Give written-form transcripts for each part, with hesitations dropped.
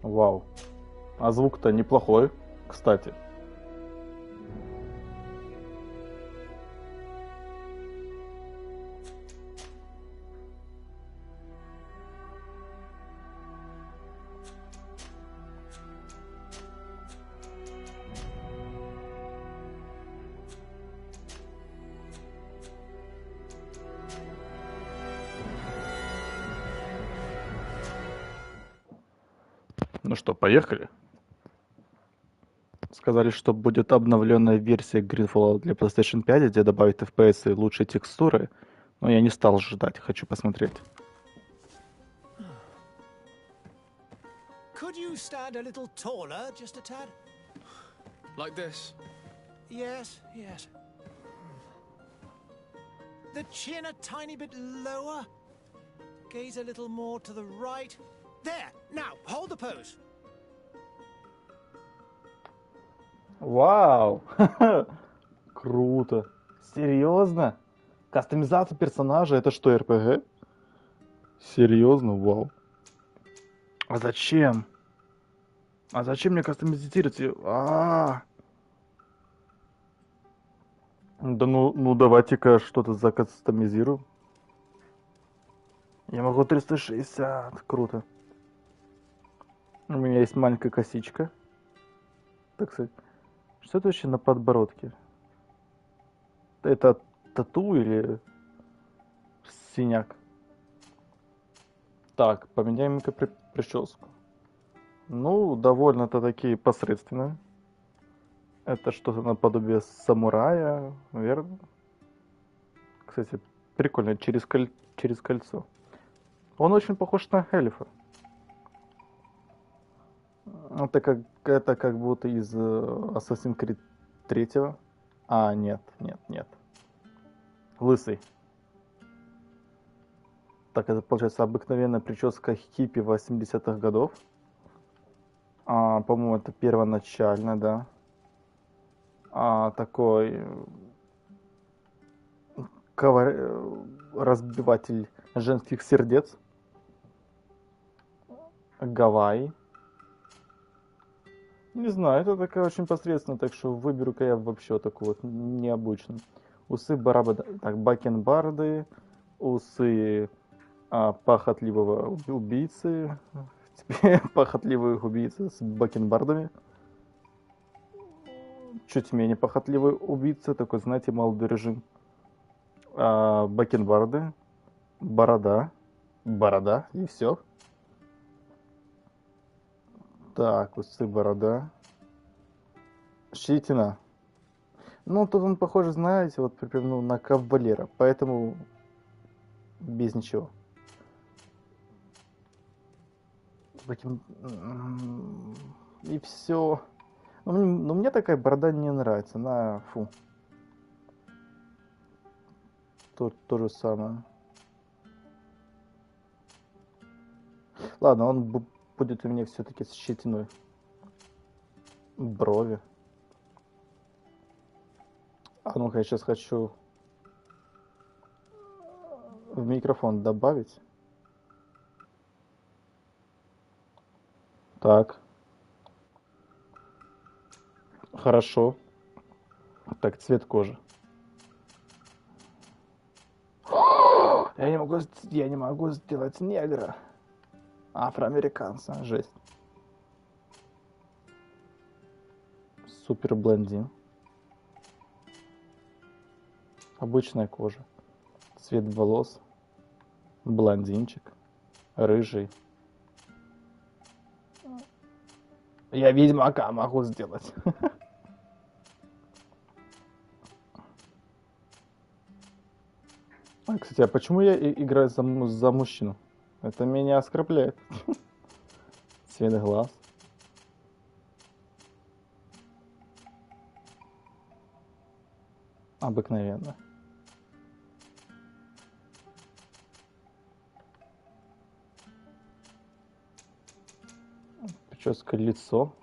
Вау. А звук-то неплохой, кстати. Ну что, поехали? Сказали, что будет обновленная версия GreenFall для PlayStation 5, где добавят FPS и лучшие текстуры. Но я не стал ждать, хочу посмотреть. Could you stand a little taller, just a tad? Like this? Yes, yes. The chin a tiny bit lower. Gaze a little more to the right. There! Now, hold the pose. Вау! Круто! Серьезно? Кастомизация персонажа это что, РПГ? Серьезно? Вау. А зачем? А зачем мне кастомизировать ее? Да ну давайте-ка что-то закастомизирую. Я могу 360. Круто. У меня есть маленькая косичка. Так сказать. Что это вообще на подбородке? Это тату или синяк? Так, поменяем-ка прическу. Ну, довольно-то такие посредственные. Это что-то наподобие самурая, верно? Кстати, прикольно, через кольцо. Он очень похож на эльфа. Это как будто из Assassin's Creed 3. А, нет. Лысый. Так, это получается обыкновенная прическа хиппи 80-х годов. По-моему, это первоначально, да. Такой разбиватель женских сердец. Гавайи. Не знаю, это такая очень посредственная, так что выберу-ка я вообще такую вот необычную. Усы барабада, так, бакенбарды, усы пахотливого убийцы, теперь пахотливые убийцы с бакенбардами. Чуть менее похотливый убийца, такой, знаете, молодой режим. Бакенбарды, борода и все. Так, усы, борода. Щетина. Ну, тут он похож, знаете, вот прям на кавалера, поэтому без ничего. И все. Но мне такая борода не нравится. Фу. То же самое. Ладно, он будет у меня все-таки с щетиной. Брови. Ну-ка, я сейчас хочу в микрофон добавить. Так. Хорошо. Так, цвет кожи. Я не могу сделать негра. Афроамериканца. Жесть. Супер блондин. Обычная кожа. Цвет волос. Блондинчик. Рыжий. Я ведьмака могу сделать. Кстати, а почему я играю за мужчину? Это меня оскорбляет. Цвет глаз. Обыкновенно. Прическа, лицо.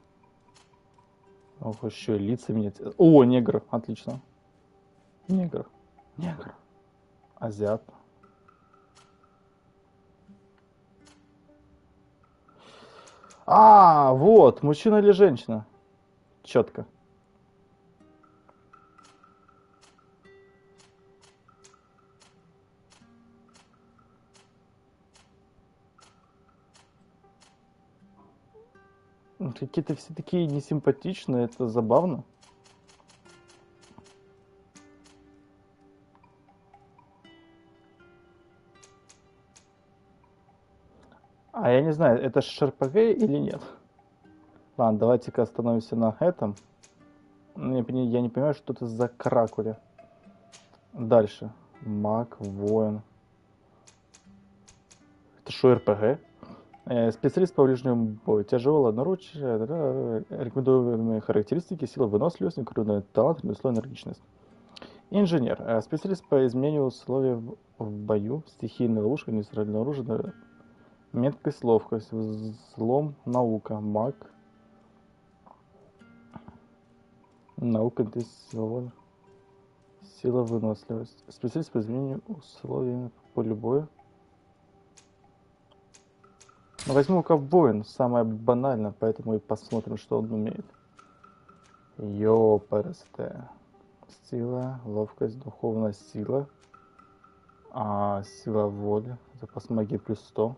Ох, еще и лица менять. О, негр, отлично. Негр. Азиат. А, вот, мужчина или женщина. Четко. Какие-то все такие несимпатичные, это забавно. А я не знаю, это РПГ или нет. Ладно, давайте-ка остановимся на этом. Я не понимаю, что это за каракули. Дальше. Маг, воин. Это что, РПГ? Специалист по ближнему бою. Тяжелое, одноручие. Рекомендуемые характеристики. Сила, выносливость, природный талант, ремесло, энергичность. Инженер. Специалист по изменению условий в бою. Стихийная ловушка, нейтральное оружие. Меткость, ловкость. Взлом, наука. Маг. Наука, сила, сила, выносливость. Специалист по изменению условий в поле боя. Ну, возьму-ка воин, самое банальное, поэтому и посмотрим, что он умеет. Ёпарасте. Сила, ловкость, духовная сила. Сила воли. Запас магии плюс 100.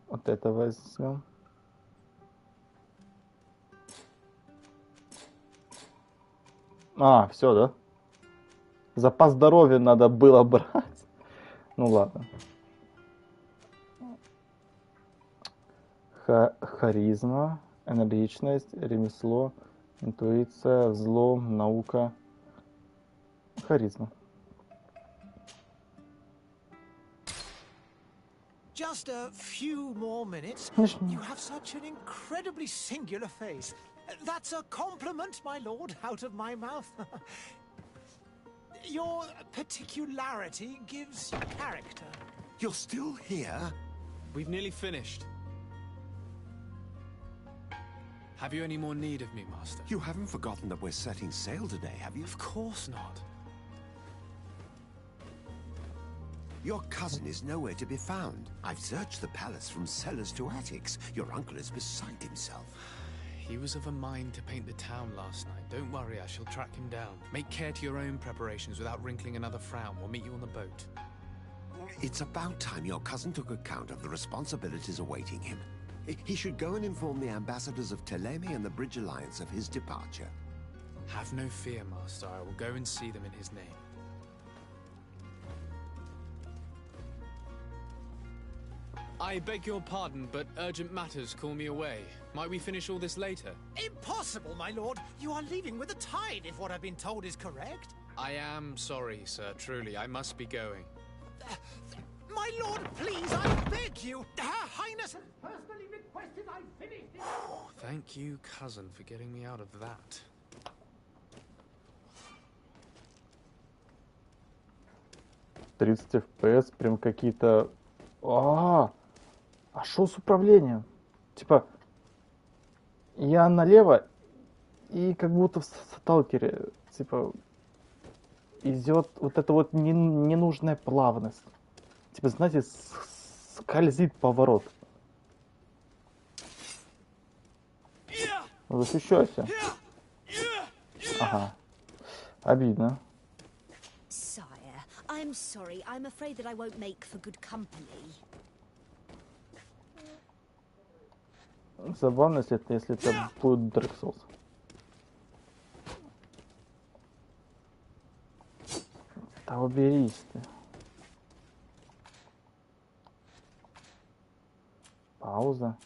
Вот это возьмем. Все, да? Запас здоровья надо было брать. Ну ладно. Харизма, энергичность, ремесло, интуиция, взлом, наука. Харизма. Just a few more minutes. You have such an incredibly singular face. That's a compliment, my lord, out of my mouth. Your particularity gives you character. You're still here? We've nearly finished. Have you any more need of me, Master? You haven't forgotten that we're setting sail today, have you? Of course not. Your cousin is nowhere to be found. I've searched the palace from cellars to attics. Your uncle is beside himself. He was of a mind to paint the town last night. Don't worry, I shall track him down. Make care to your own preparations without wrinkling another frown. We'll meet you on the boat. It's about time your cousin took account of the responsibilities awaiting him. He should go and inform the ambassadors of Teleme and the Bridge Alliance of his departure. Have no fear, Master. I will go and see them in his name. I beg your pardon, but urgent matters call me away. Might we finish all this later? Impossible, my lord. You are leaving with the tide, if what I've been told is correct. I am sorry, sir. Truly, I must be going. My lord, please, I beg you. Her Highness has personally requested I finish this. Thank you, cousin, for getting me out of that. 30 FPS, прям какие-то... А что с управлением? Типа, я налево, и как будто в сталкере, типа, идет вот эта вот ненужная плавность. Типа, знаете, скользит поворот. Защищайся. Ага. Обидно. Sire, I'm sorry. I'm afraid that I won't make for good company. Забавно, если это будет Dark Souls. Да уберись ты. Пауза.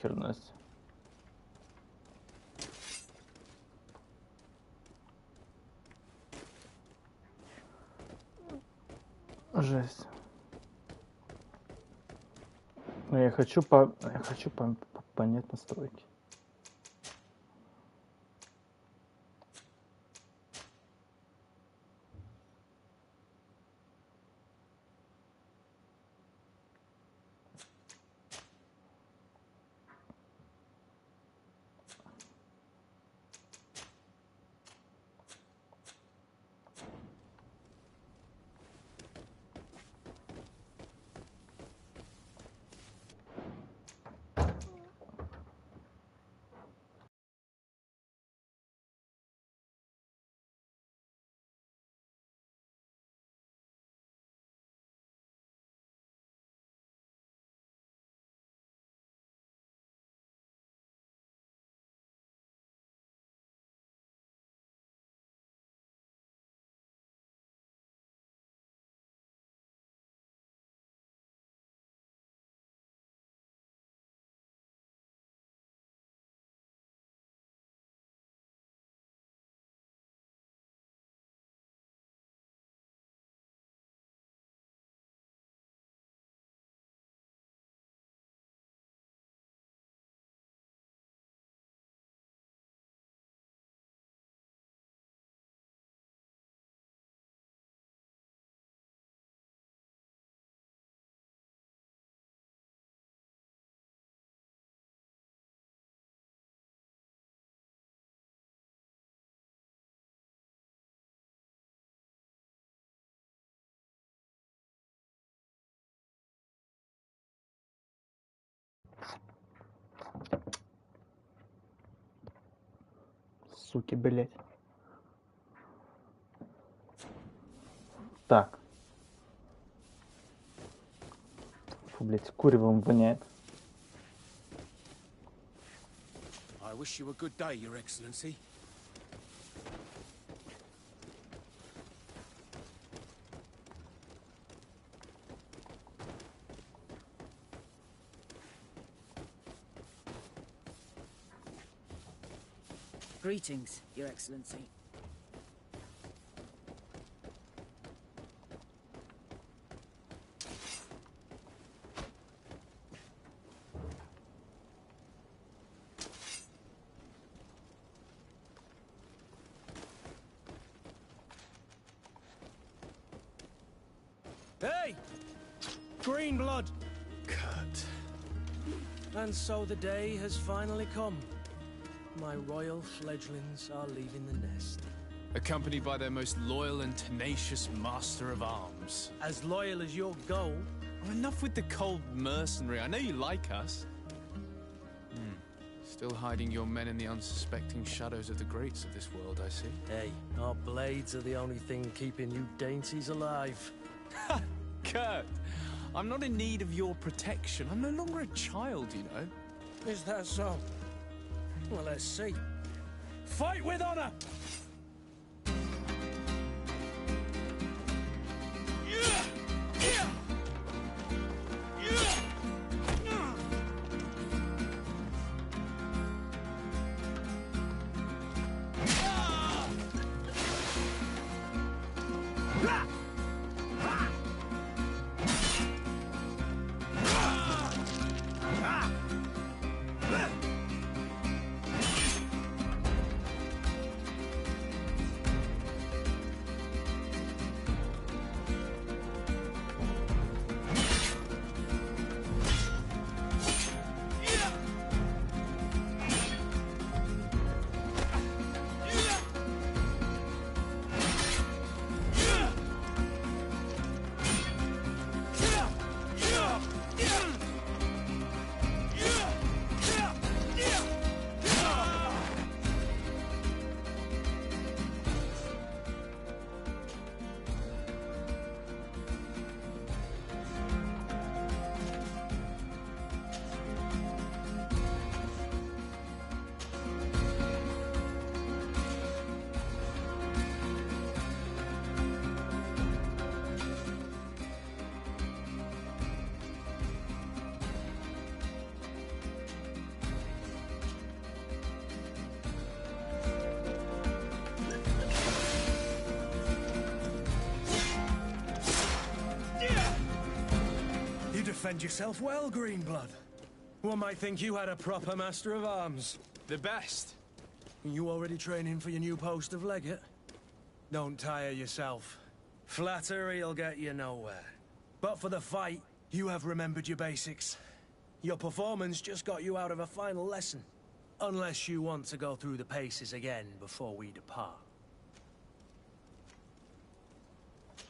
Черность. Жесть. Но я хочу понять настройки. суки, блять. Так. Фу, блять, куревом воняет. I wish you a good day, Your Excellency. Greetings, Your Excellency. Hey! Green blood! Kurt. And so the day has finally come. My royal fledglings are leaving the nest. Accompanied by their most loyal and tenacious master of arms. As loyal as your gold. Oh, enough with the cold mercenary. I know you like us. Still hiding your men in the unsuspecting shadows of the greats of this world, I see. Hey, our blades are the only thing keeping you dainties alive. Kurt, I'm not in need of your protection. I'm no longer a child, you know. Is that so? Well, let's see. Fight with honor! Defend yourself well, Greenblood. One might think you had a proper master of arms. The best. You already training for your new post of legate? Don't tire yourself. Flattery'll get you nowhere. But for the fight, you have remembered your basics. Your performance just got you out of a final lesson. Unless you want to go through the paces again before we depart.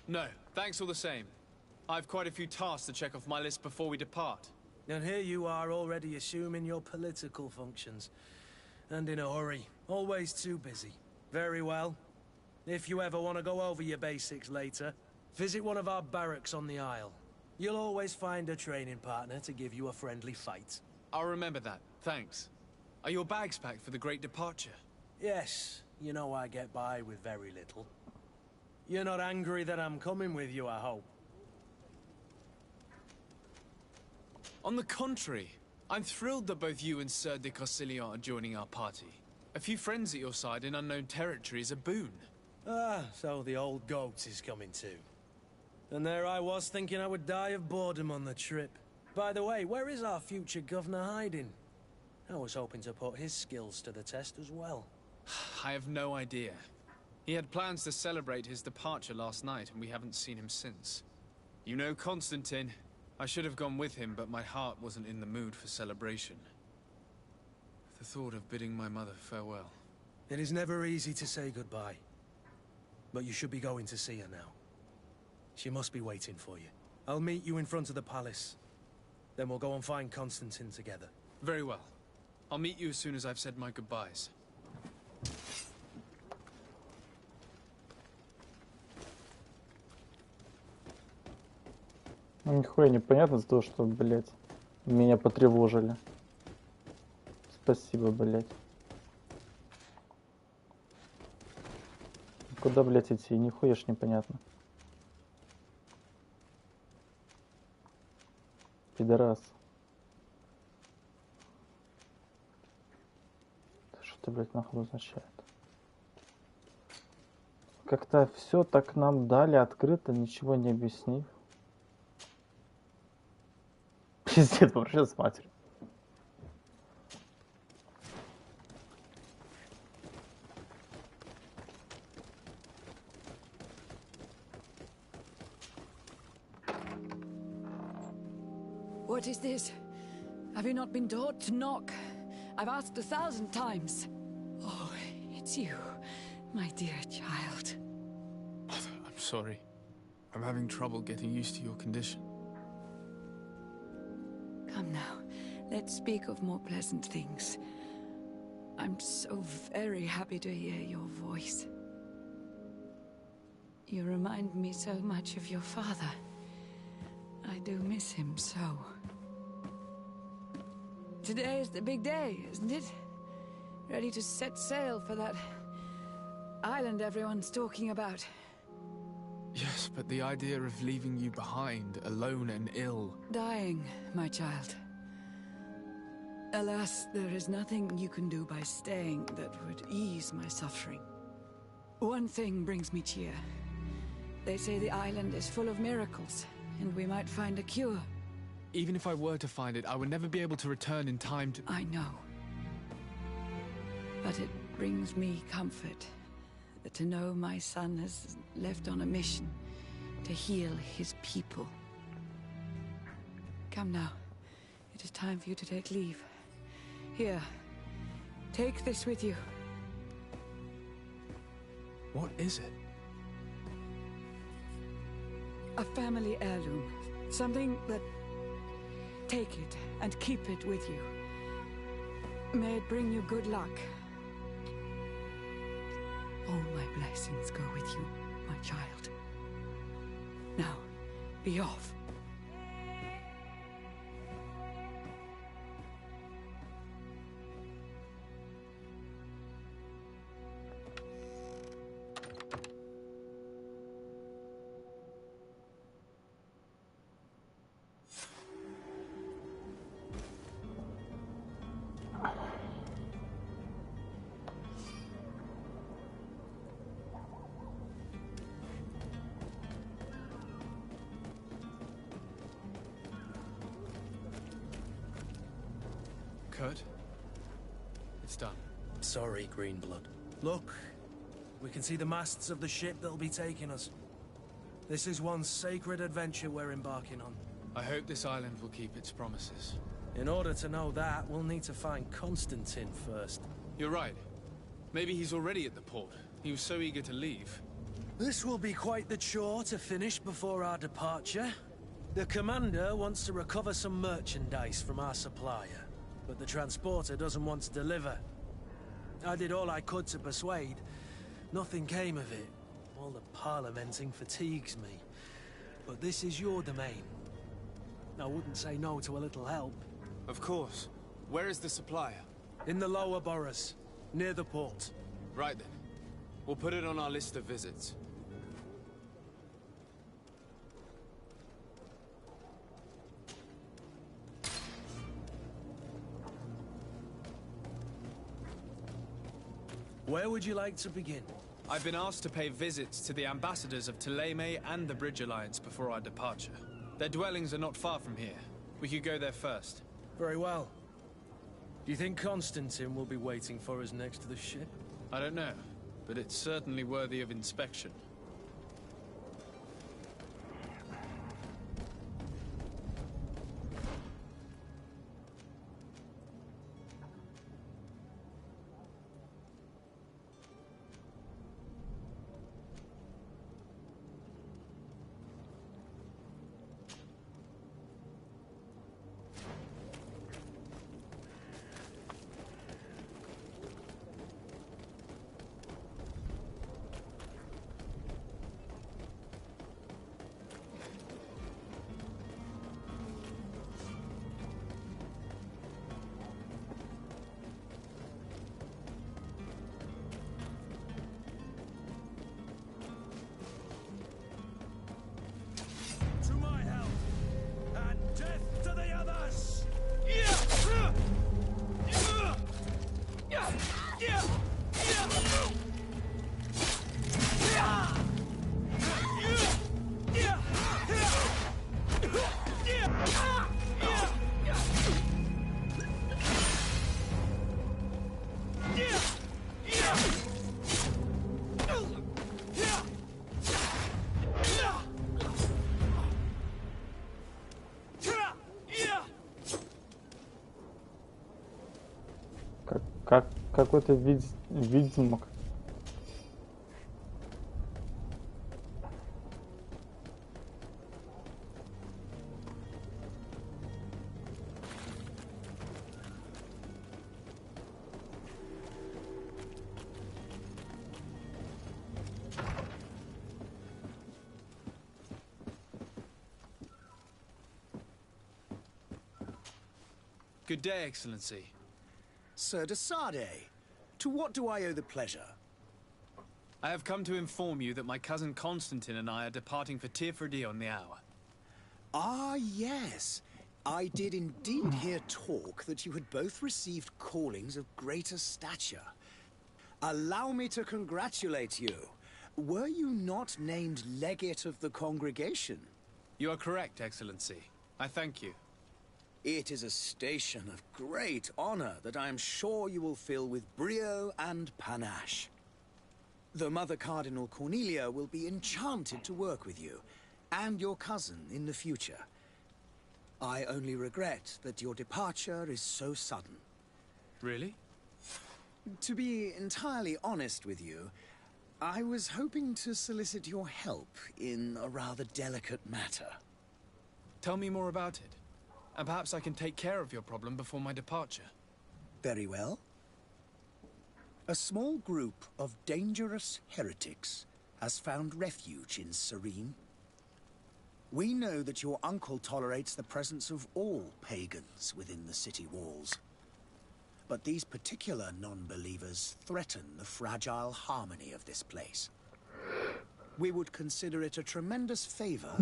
No, thanks all the same. I've quite a few tasks to check off my list before we depart. And here you are already assuming your political functions. And in a hurry. Always too busy. Very well. If you ever want to go over your basics later, visit one of our barracks on the Isle. You'll always find a training partner to give you a friendly fight. I'll remember that. Thanks. Are your bags packed for the great departure? Yes. You know I get by with very little. You're not angry that I'm coming with you, I hope. On the contrary, I'm thrilled that both you and Sir de Corsillon are joining our party. A few friends at your side in unknown territory is a boon. Ah, so the old goat is coming too. And there I was thinking I would die of boredom on the trip. By the way, where is our future governor hiding? I was hoping to put his skills to the test as well. I have no idea. He had plans to celebrate his departure last night, and we haven't seen him since. You know Constantine. I should have gone with him, but my heart wasn't in the mood for celebration. The thought of bidding my mother farewell. It is never easy to say goodbye. But you should be going to see her now. She must be waiting for you. I'll meet you in front of the palace. Then we'll go and find Constantine together. Very well. I'll meet you as soon as I've said my goodbyes. Нихуя непонятно за то, что, блядь, меня потревожили. Спасибо, блядь. Куда, блядь, идти? Нихуя ж непонятно. Пидорас. Что, блядь, нахуй означает? Как-то все так нам дали открыто, ничего не объяснив. Пиздец, вообще с матерью. What is this? Have you not been taught to knock? I've asked 1,000 times. Oh, it's you, my dear child. I'm sorry. I'm having trouble getting used to your condition. Come now, let's speak of more pleasant things. I'm so very happy to hear your voice. You remind me so much of your father. I do miss him so. Today is the big day, isn't it? Ready to set sail for that island everyone's talking about. Yes, but the idea of leaving you behind, alone and ill... Dying, my child. Alas, there is nothing you can do by staying that would ease my suffering. One thing brings me cheer. They say the island is full of miracles, and we might find a cure. Even if I were to find it, I would never be able to return in time to... I know. But it brings me comfort to know my son has left on a mission to heal his people. Come now. It is time for you to take leave. Here. Take this with you. What is it? A family heirloom. Something that... Take it and keep it with you. May it bring you good luck. All my blessings go with you, my child. Now, be off. Kurt? It's done. Sorry, Greenblood. Look, we can see the masts of the ship that'll be taking us. This is one sacred adventure we're embarking on. I hope this island will keep its promises. In order to know that, we'll need to find Constantine first. You're right. Maybe he's already at the port. He was so eager to leave. This will be quite the chore to finish before our departure. The commander wants to recover some merchandise from our supplier, but the transporter doesn't want to deliver. I did all I could to persuade. Nothing came of it. All the parliamenting fatigues me. But this is your domain. I wouldn't say no to a little help. Of course. Where is the supplier? In the lower boroughs, near the port. Right then. We'll put it on our list of visits. Where would you like to begin? I've been asked to pay visits to the ambassadors of Thélème and the Bridge Alliance before our departure. Their dwellings are not far from here. We could go there first. Very well. Do you think Constantine will be waiting for us next to the ship? I don't know, but it's certainly worthy of inspection. Как какой-то ведьмак. Good day, Excellency. Sir de Sardet, to what do I owe the pleasure? I have come to inform you that my cousin Constantine and I are departing for Tirfredi on the hour. Ah, yes. I did indeed hear talk that you had both received callings of greater stature. Allow me to congratulate you. Were you not named legate of the congregation? You are correct, Excellency. I thank you. It is a station of great honor that I am sure you will fill with brio and panache. The Mother Cardinal Cornelia will be enchanted to work with you, and your cousin in the future. I only regret that your departure is so sudden. Really? To be entirely honest with you, I was hoping to solicit your help in a rather delicate matter. Tell me more about it. And perhaps I can take care of your problem before my departure. Very well. A small group of dangerous heretics has found refuge in Serene. We know that your uncle tolerates the presence of all pagans within the city walls. But these particular non-believers threaten the fragile harmony of this place. We would consider it a tremendous favor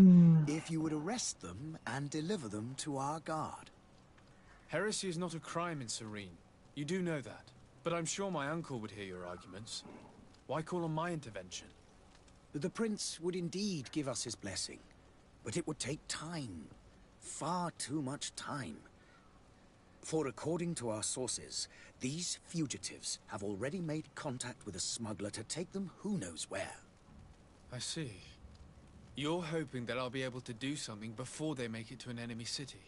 if you would arrest them and deliver them to our guard. Heresy is not a crime in Serene. You do know that. But I'm sure my uncle would hear your arguments. Why call on my intervention? The prince would indeed give us his blessing, but it would take time. Far too much time. For according to our sources, these fugitives have already made contact with a smuggler to take them who knows where. I see. You're hoping that I'll be able to do something before they make it to an enemy city.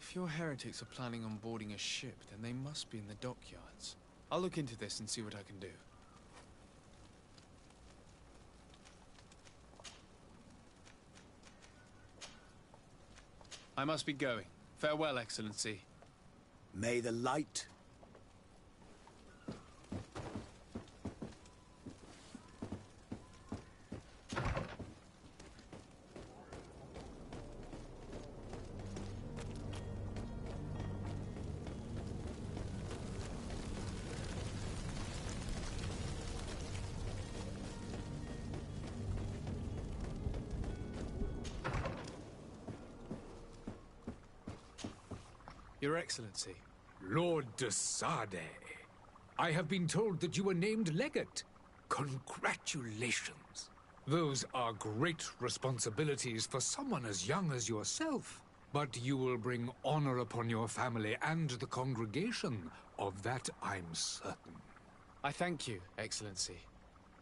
If your heretics are planning on boarding a ship, then they must be in the dockyards. I'll look into this and see what I can do. I must be going. Farewell, Excellency. May the light... Your Excellency. Lord de Sardet, I have been told that you were named legate. Congratulations. Those are great responsibilities for someone as young as yourself. But you will bring honor upon your family and the congregation. Of that I'm certain. I thank you, Excellency.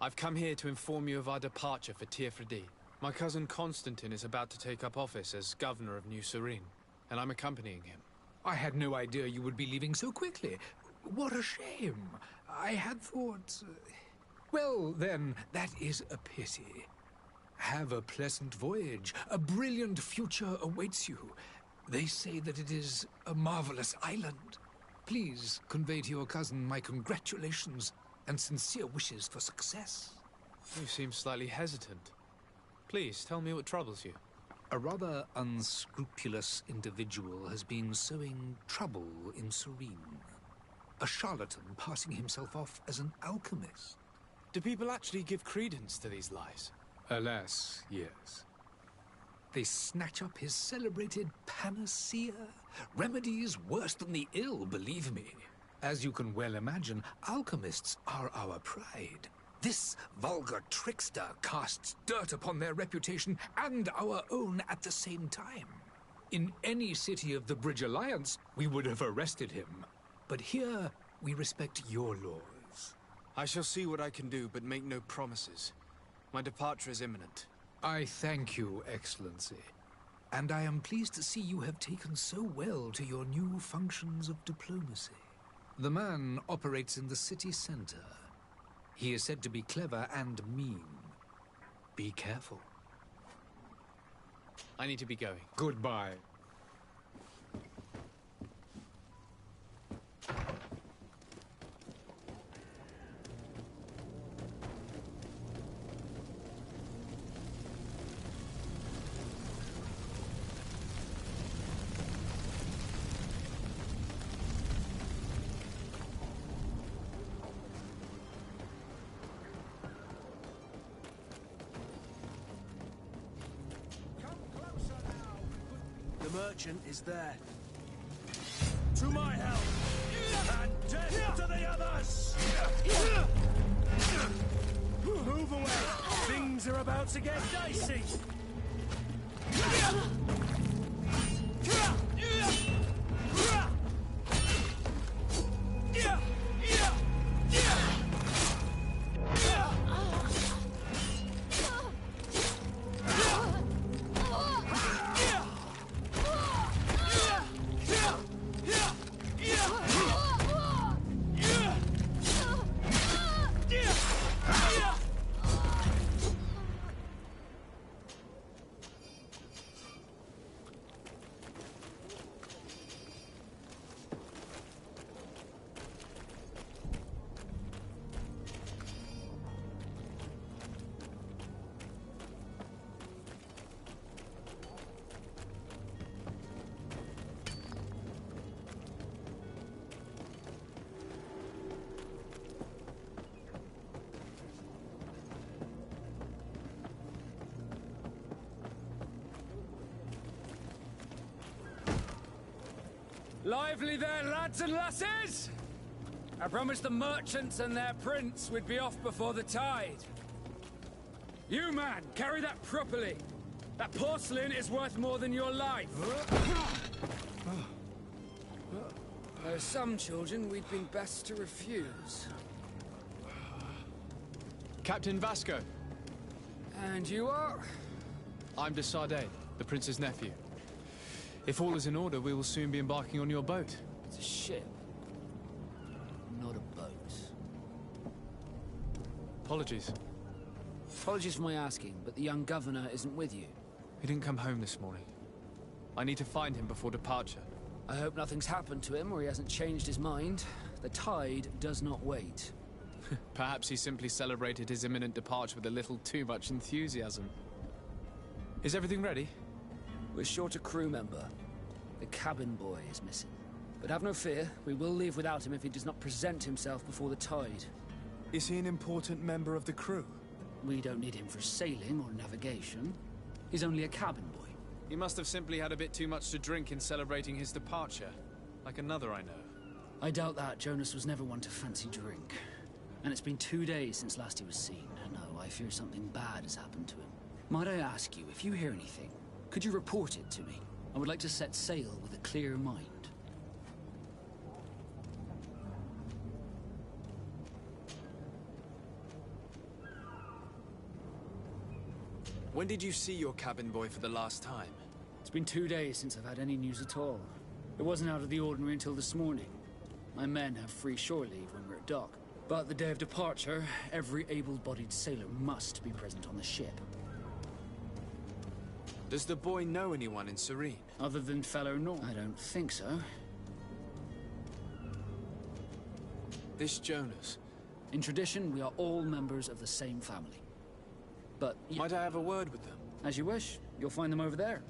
I've come here to inform you of our departure for Tirfredi. My cousin Constantine is about to take up office as governor of New Serene, and I'm accompanying him. I had no idea you would be leaving so quickly. What a shame. I had thought... Well, then, that is a pity. Have a pleasant voyage. A brilliant future awaits you. They say that it is a marvelous island. Please convey to your cousin my congratulations and sincere wishes for success. You seem slightly hesitant. Please, tell me what troubles you. A rather unscrupulous individual has been sowing trouble in Serene. A charlatan passing himself off as an alchemist. Do people actually give credence to these lies? Alas, yes. They snatch up his celebrated panacea. Remedies worse than the ill, believe me. As you can well imagine, alchemists are our pride. This vulgar trickster casts dirt upon their reputation and our own at the same time. In any city of the Bridge Alliance, we would have arrested him. But here, we respect your laws. I shall see what I can do, but make no promises. My departure is imminent. I thank you, Excellency. And I am pleased to see you have taken so well to your new functions of diplomacy. The man operates in the city center. He is said to be clever and mean. Be careful. I need to be going. Goodbye. The merchant is there. To my help! And death to the others! Move away! Things are about to get dicey! Lively there, lads and lasses! I promised the merchants and their prince we'd be off before the tide. You, man, carry that properly. That porcelain is worth more than your life. There are some children we'd been best to refuse. Captain Vasco. And you are? I'm de Sardet, the prince's nephew. If all is in order, we will soon be embarking on your boat. It's a ship, not a boat. Apologies. Apologies for my asking, but the young governor isn't with you. He didn't come home this morning. I need to find him before departure. I hope nothing's happened to him or he hasn't changed his mind. The tide does not wait. Perhaps he simply celebrated his imminent departure with a little too much enthusiasm. Is everything ready? We're short a crew member. The cabin boy is missing. But have no fear, we will leave without him if he does not present himself before the tide. Is he an important member of the crew? We don't need him for sailing or navigation. He's only a cabin boy. He must have simply had a bit too much to drink in celebrating his departure. Like another I know. I doubt that. Jonas was never one to fancy drink. And it's been 2 days since last he was seen. No, I fear something bad has happened to him. Might I ask you, if you hear anything, could you report it to me? I would like to set sail with a clear mind. When did you see your cabin boy for the last time? It's been 2 days since I've had any news at all. It wasn't out of the ordinary until this morning. My men have free shore leave when we're at dock. But the day of departure, every able-bodied sailor must be present on the ship. Does the boy know anyone in Serene? Other than fellow North? I don't think so. This Jonas. In tradition, we are all members of the same family. But... Might I have a word with them? As you wish. You'll find them over there.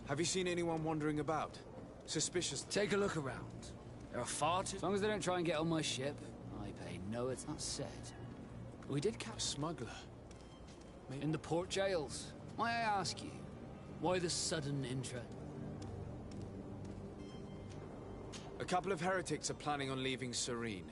Have you seen anyone wandering about? Suspicious? Take a look around. There are far too... As long as they don't try and get on my ship, I pay no, it's not said. We did catch... A smuggler? In the port jails. May I ask you, why the sudden interest? A couple of heretics are planning on leaving Serene.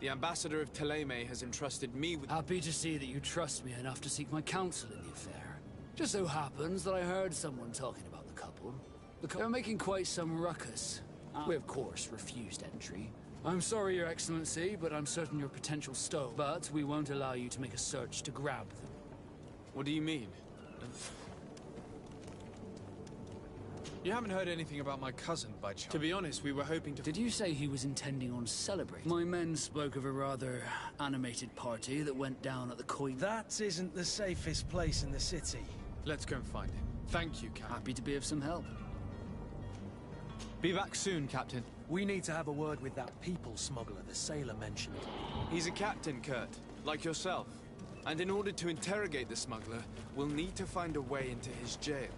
The ambassador of Thélème has entrusted me with... Happy to see that you trust me enough to seek my counsel in the affair. Just so happens that I heard someone talking about the couple. They're making quite some ruckus. We, of course, refused entry. I'm sorry, Your Excellency, but I'm certain you're potential stow. But we won't allow you to make a search to grab them. What do you mean? You haven't heard anything about my cousin, by chance? To be honest, we were hoping to... Did you say he was intending on celebrating? My men spoke of a rather animated party that went down at the coin. That isn't the safest place in the city. Let's go and find him. Thank you, Captain. Happy to be of some help. Be back soon, Captain. We need to have a word with that people smuggler the sailor mentioned. He's a captain, Kurt, like yourself. And in order to interrogate the smuggler, we'll need to find a way into his jail.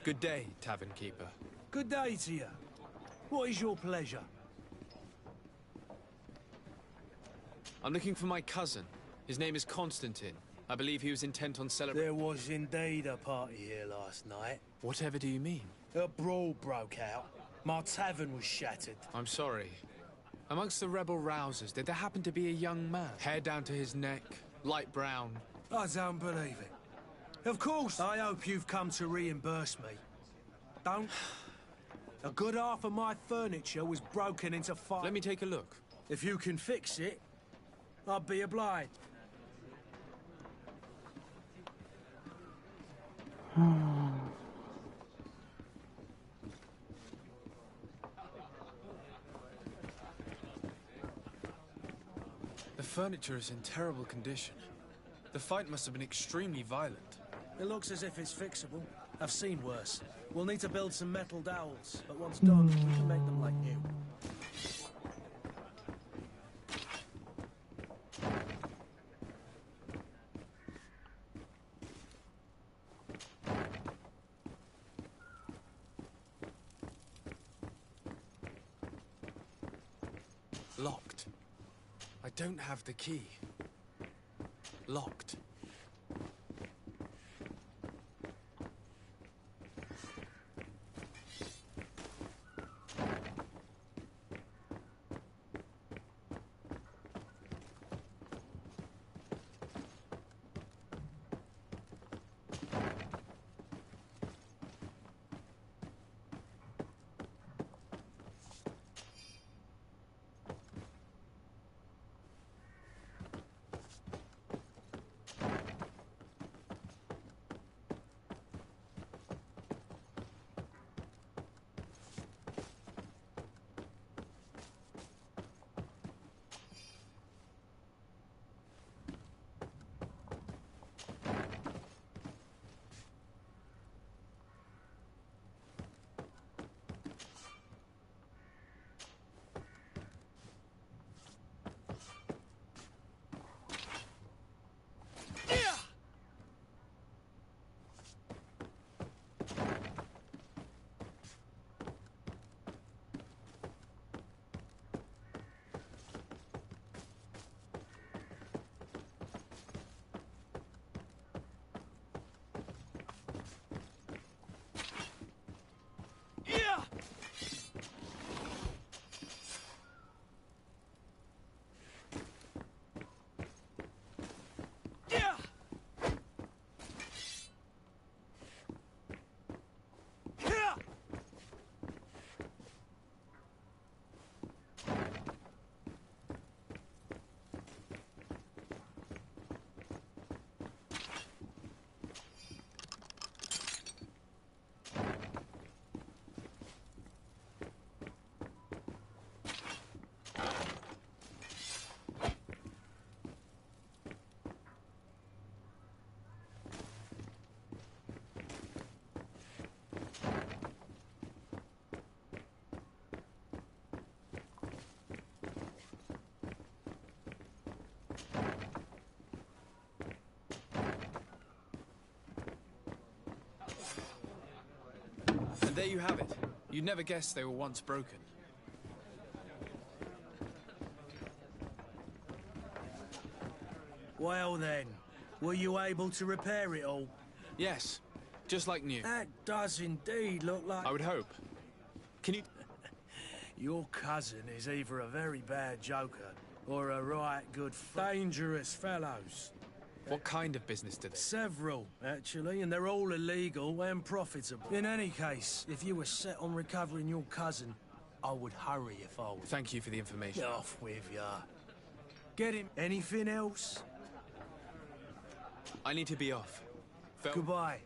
Good day, tavern keeper. Good day to you. What is your pleasure? I'm looking for my cousin. His name is Constantine. I believe he was intent on celebrating... There was indeed a party here last night. Whatever do you mean? A brawl broke out. My tavern was shattered. I'm sorry. Amongst the rebel rousers, did there happen to be a young man? Hair down to his neck, light brown. I don't believe it. Of course, I hope you've come to reimburse me. Don't. A good half of my furniture was broken into five. Let me take a look. If you can fix it, I'd be obliged. The furniture is in terrible condition. The fight must have been extremely violent. It looks as if it's fixable. I've seen worse. We'll need to build some metal dowels, but once done, we can make them like new. Locked. I don't have the key. Locked. And there you have it. You'd never guess they were once broken. Well then, were you able to repair it all? Yes, just like new. That does indeed look like... I would hope. Can you... Your cousin is either a very bad joker or a right good... dangerous fellows. What kind of business did they? Several, actually, and they're all illegal and profitable. In any case, if you were set on recovering your cousin, I would hurry if I was. Thank you for the information. Get off with ya. Get him. Anything else? I need to be off. Goodbye.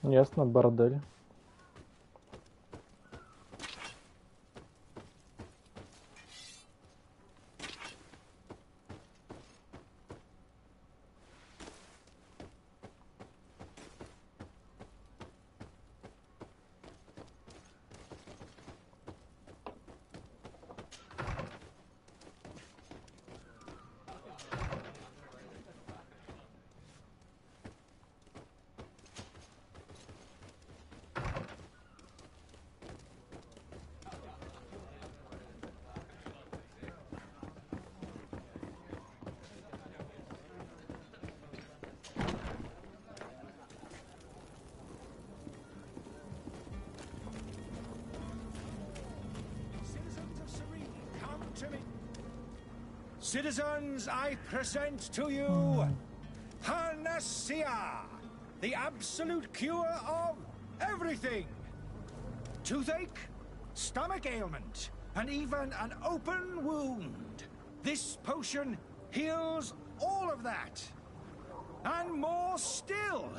Ясно, бордель. Citizens, I present to you Panacea, the absolute cure of everything. Toothache, stomach ailment, and even an open wound. This potion heals all of that. And more still,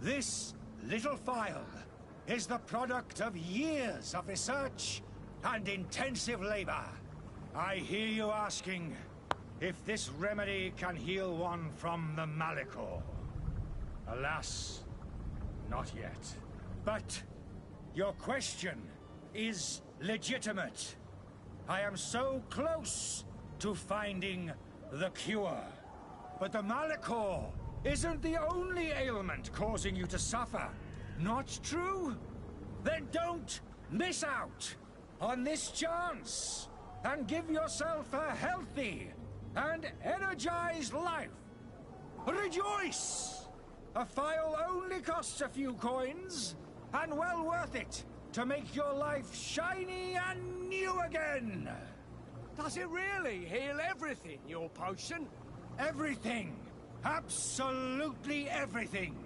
this little phial is the product of years of research and intensive labor. I hear you asking if this remedy can heal one from the Malachor. Alas, not yet. But your question is legitimate. I am so close to finding the cure. But the Malachor isn't the only ailment causing you to suffer. Not true? Then don't miss out on this chance and give yourself a healthy and energized life. Rejoice! A phial only costs a few coins, and well worth it to make your life shiny and new again. Does it really heal everything, your potion? Everything. Absolutely everything.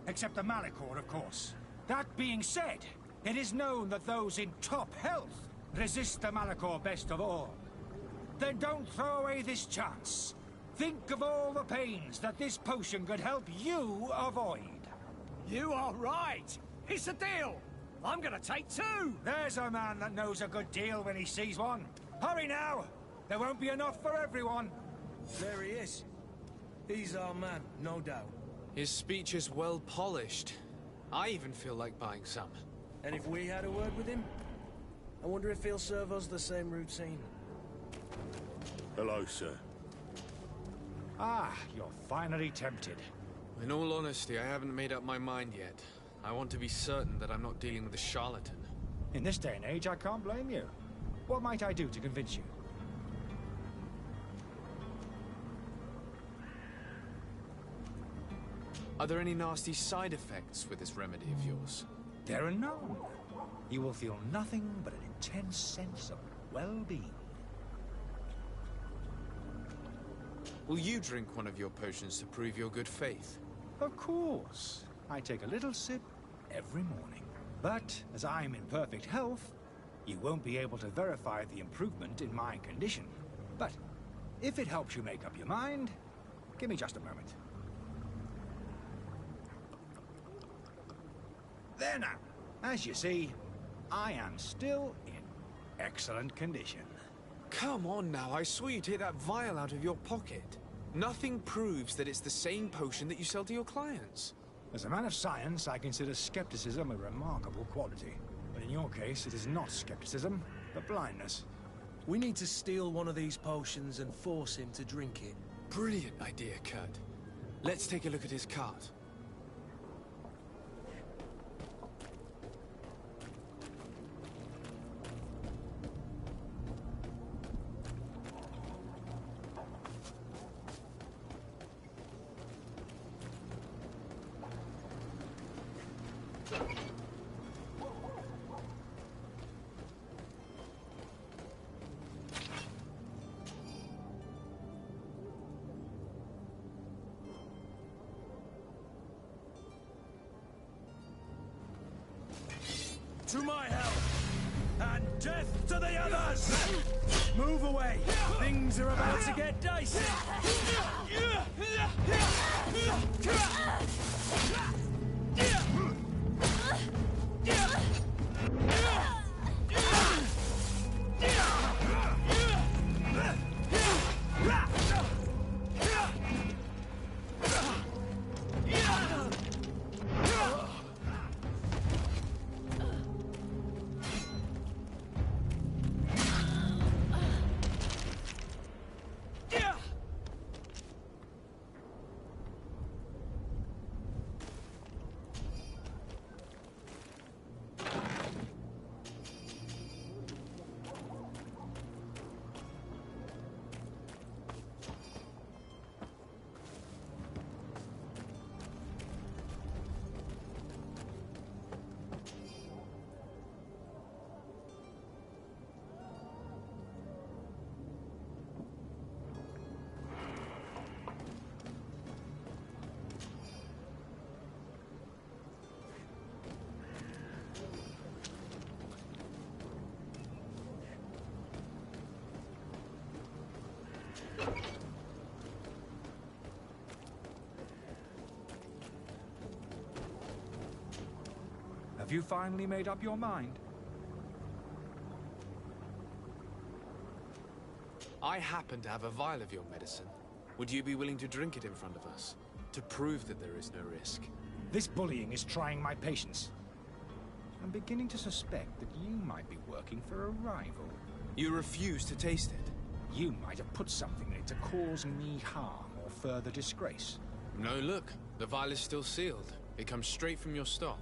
Except the Malachor, of course. That being said, it is known that those in top health resist the Malachor best of all. Then don't throw away this chance. Think of all the pains that this potion could help you avoid. You are right. It's a deal. I'm gonna take 2. There's a man that knows a good deal when he sees one. Hurry now. There won't be enough for everyone. There he is. He's our man, no doubt. His speech is well polished. I even feel like buying some. And if we had a word with him? I wonder if he'll serve us the same routine. Hello, sir. Ah, you're finally tempted. In all honesty, I haven't made up my mind yet. I want to be certain that I'm not dealing with a charlatan. In this day and age, I can't blame you. What might I do to convince you? Are there any nasty side effects with this remedy of yours? There are none. You will feel nothing but an intense sense of well-being. Will you drink one of your potions to prove your good faith? Of course. I take a little sip every morning. But as I'm in perfect health, you won't be able to verify the improvement in my condition. But if it helps you make up your mind, give me just a moment. There now. As you see, I am still in excellent condition. Come on now, I saw you take that vial out of your pocket. Nothing proves that it's the same potion that you sell to your clients. As a man of science, I consider skepticism a remarkable quality. But in your case, it is not skepticism, but blindness. We need to steal one of these potions and force him to drink it. Brilliant idea, Kurt. Let's take a look at his cart. To my help! And death to the others! Move away! Things are about to get dicey! Have you finally made up your mind? I happen to have a vial of your medicine. Would you be willing to drink it in front of us? To prove that there is no risk? This bullying is trying my patience. I'm beginning to suspect that you might be working for a rival. You refuse to taste it? You might have put something in it to cause me harm or further disgrace. No, look. The vial is still sealed. It comes straight from your stock.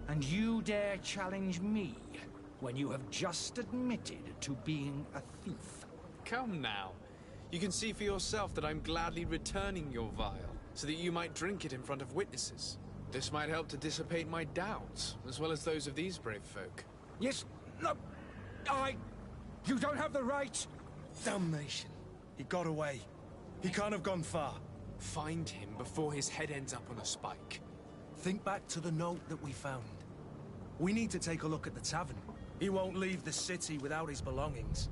And you dare challenge me when you have just admitted to being a thief? Come now. You can see for yourself that I'm gladly returning your vial, so that you might drink it in front of witnesses. This might help to dissipate my doubts, as well as those of these brave folk. Yes, no, You don't have the right! Damnation. He got away. He can't have gone far. Find him before his head ends up on a spike. Think back to the note that we found. We need to take a look at the tavern. He won't leave the city without his belongings.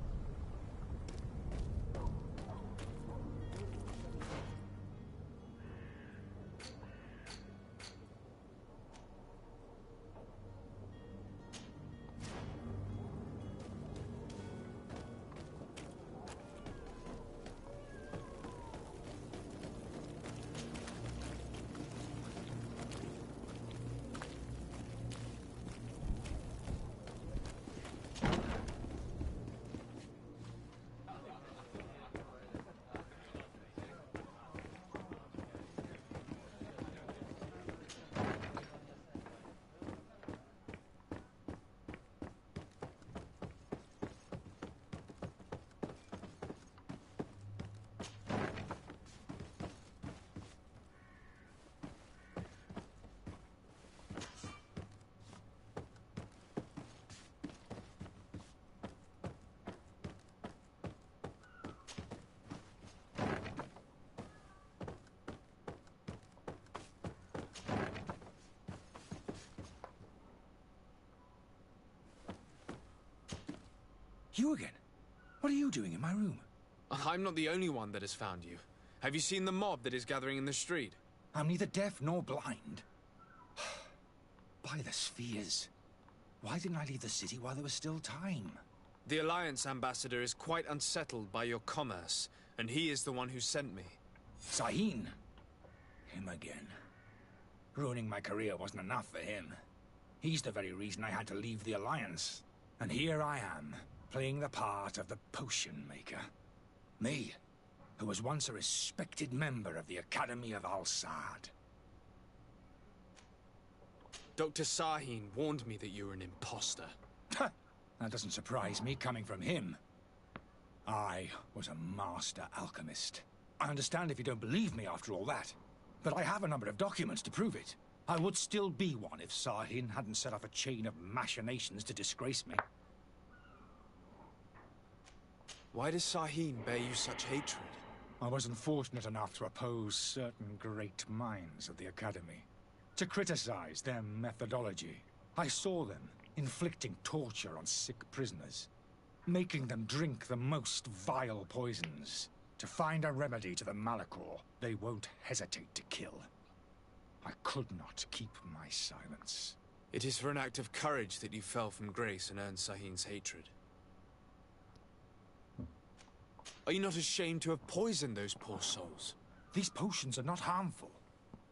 You again? What are you doing in my room? I'm not the only one that has found you. Have you seen the mob that is gathering in the street? I'm neither deaf nor blind. By the spheres. Why didn't I leave the city while there was still time? The Alliance ambassador is quite unsettled by your commerce, and he is the one who sent me. Sahin? Him again. Ruining my career wasn't enough for him. He's the very reason I had to leave the Alliance. And here I am, playing the part of the potion maker. Me, who was once a respected member of the Academy of Al-Sad. Dr. Sahin warned me that you were an imposter. That doesn't surprise me, coming from him. I was a master alchemist. I understand if you don't believe me after all that, but I have a number of documents to prove it. I would still be one if Sahin hadn't set off a chain of machinations to disgrace me. Why does Sahin bear you such hatred? I wasn't fortunate enough to oppose certain great minds of the Academy, to criticize their methodology. I saw them inflicting torture on sick prisoners, making them drink the most vile poisons. To find a remedy to the malachor, they won't hesitate to kill. I could not keep my silence. It is for an act of courage that you fell from grace and earned Sahin's hatred. Are you not ashamed to have poisoned those poor souls? These potions are not harmful.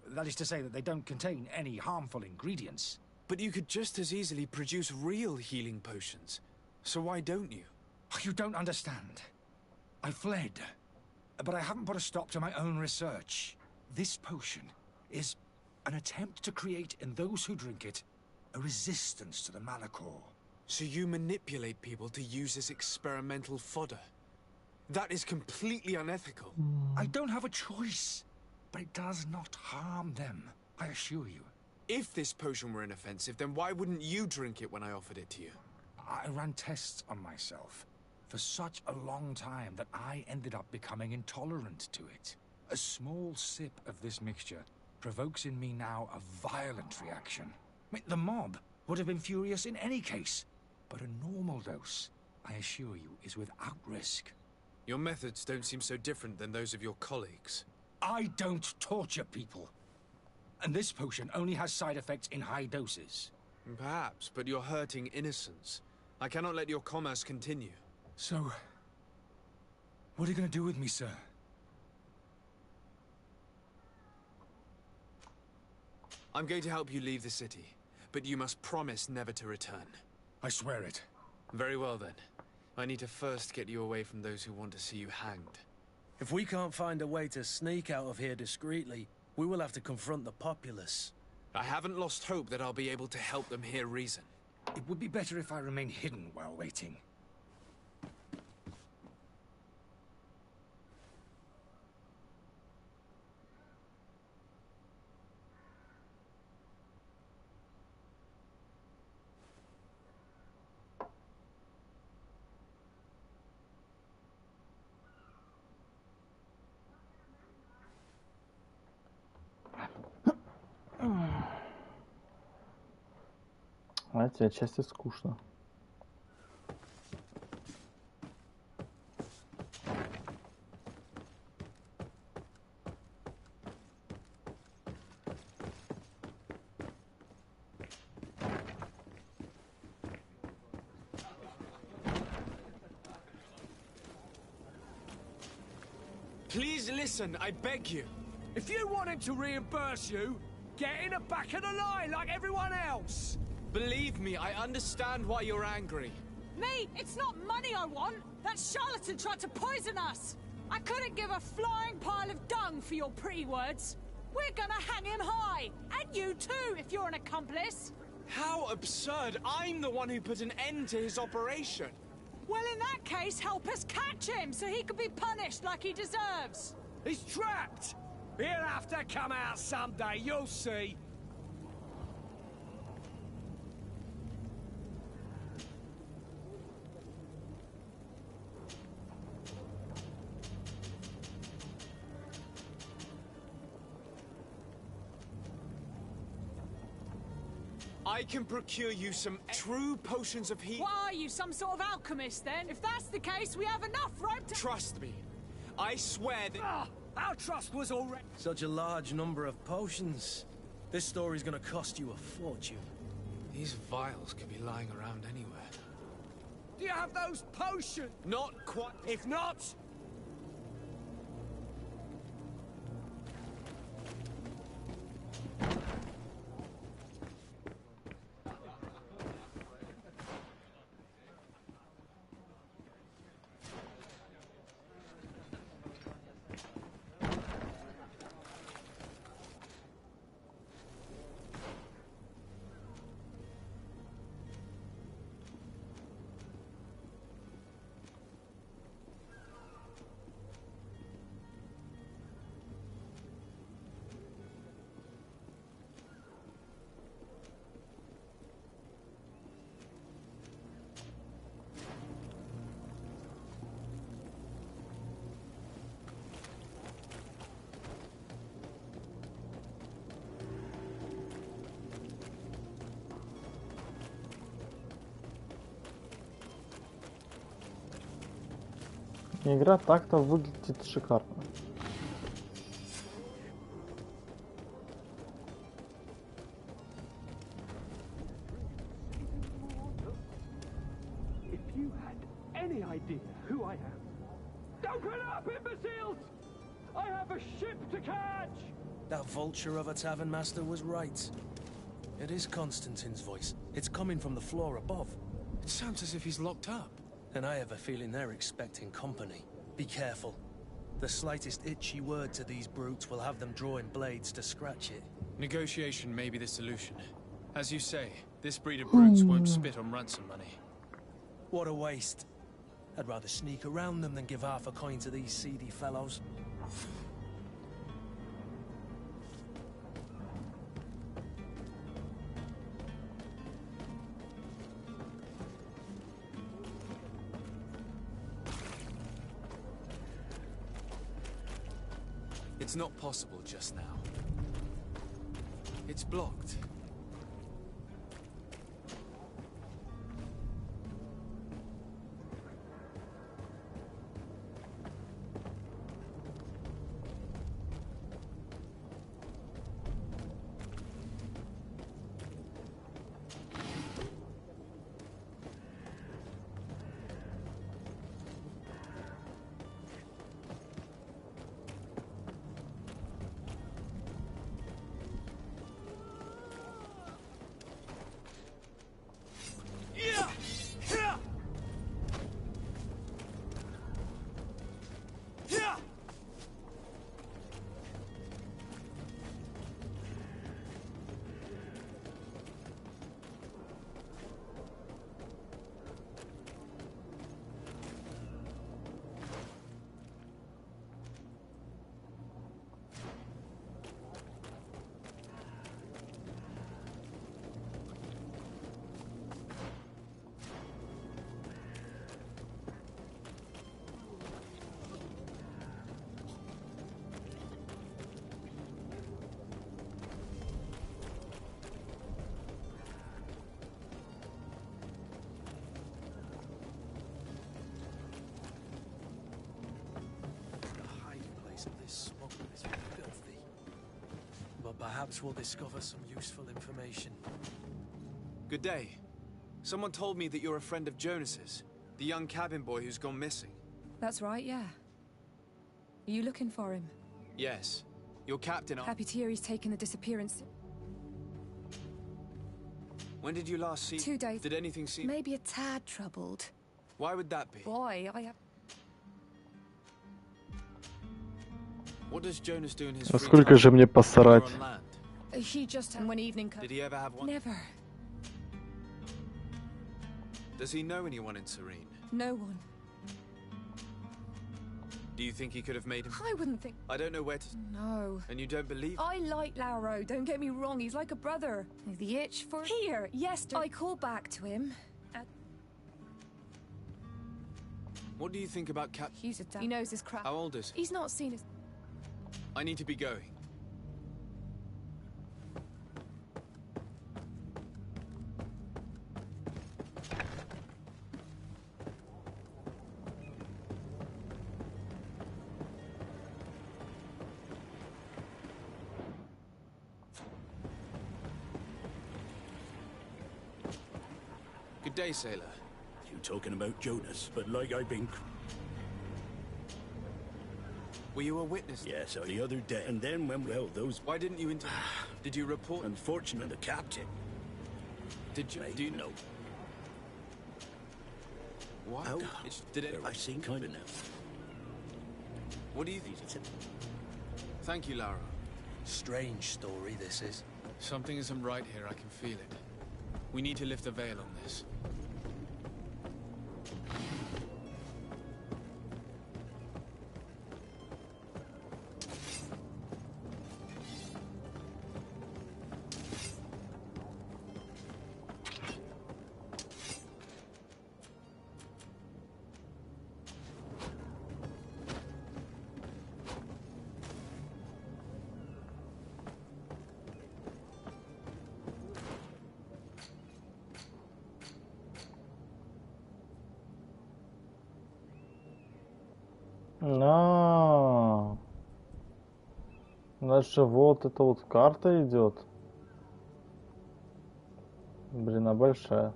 That is to say that they don't contain any harmful ingredients. But you could just as easily produce real healing potions. So why don't you? You don't understand. I fled, but I haven't put a stop to my own research. This potion is an attempt to create in those who drink it a resistance to the malachor. So you manipulate people to use as experimental fodder? That is completely unethical. I don't have a choice, but it does not harm them, I assure you. If this potion were inoffensive, then why wouldn't you drink it when I offered it to you? I ran tests on myself for such a long time that I ended up becoming intolerant to it. A small sip of this mixture provokes in me now a violent reaction. I mean, the mob would have been furious in any case, but a normal dose, I assure you, is without risk. Your methods don't seem so different than those of your colleagues. I don't torture people. And this potion only has side effects in high doses. Perhaps, but you're hurting innocents. I cannot let your commerce continue. So, what are you going to do with me, sir? I'm going to help you leave the city, but you must promise never to return. I swear it. Very well then. I need to first get you away from those who want to see you hanged. If we can't find a way to sneak out of here discreetly, we will have to confront the populace. I haven't lost hope that I'll be able to help them hear reason. It would be better if I remain hidden while waiting. Знаете, отчасти скучно. Please listen, I beg you. If you want him to reimburse you, get in the back of the line like everyone else. Believe me, I understand why you're angry. Me? It's not money I want. That charlatan tried to poison us. I couldn't give a flying pile of dung for your pretty words. We're gonna hang him high. And you too, if you're an accomplice. How absurd. I'm the one who put an end to his operation. Well, in that case, help us catch him so he can be punished like he deserves. He's trapped. He'll have to come out someday, you'll see. I can procure you some true potions of heat. What are you, some sort of alchemist then? If that's the case, we have enough rope to— Trust me. I swear that— our trust was already— Such a large number of potions. This story's gonna cost you a fortune. These vials could be lying around anywhere. Do you have those potions? Not quite. If not— Игра так-то выглядит шикарно. If you had any idea who I am. Open up, imbeciles! I have a ship to catch! That vulture of a tavern master was right. It is Constantine's voice. It's coming from the floor above. It sounds as if he's locked up. And I have a feeling they're expecting company. Be careful. The slightest itchy word to these brutes will have them drawing blades to scratch it. Negotiation may be the solution. As you say, this breed of brutes won't spit on ransom money. What a waste. I'd rather sneak around them than give half a coin to these seedy fellows. It's not possible just now. It's blocked. Perhaps we'll discover some useful information. Good day. Someone told me that you're a friend of Jonas's, the young cabin boy who's gone missing. That's right, yeah. Are you looking for him? Yes. Your captain... Happy to hear he's taken the disappearance. When did you last see... 2 days. Did anything seem... Maybe a tad troubled. Why would that be? Boy, I have... What does Jonas do in his Насколько же мне посрать? He just had one evening... Did he ever have one? Never. Does he know anyone in Serene? No one. Do you think he could have made him? I wouldn't think... I don't know where to... No. And you don't believe... I like Lauro, don't get me wrong, he's like a brother. The itch for... Here, yesterday. I called back to him. What do you think about Cap... He's a dad. He knows his crap. How old is he? He's not seen as... I need to be going. Good day, sailor. You talking about Jonas, but like I've been... Were you a witness? Yes, the other day. And then when, well, those... Why didn't you Did you report? Unfortunately, the captain... Did you... Do you know? What? Oh, did it... I've seen kind of now. What do you think? Thank you, Lara. Strange story, this is. Something isn't right here, I can feel it. We need to lift the veil on this. Дальше вот это вот карта идет. Блин, она большая.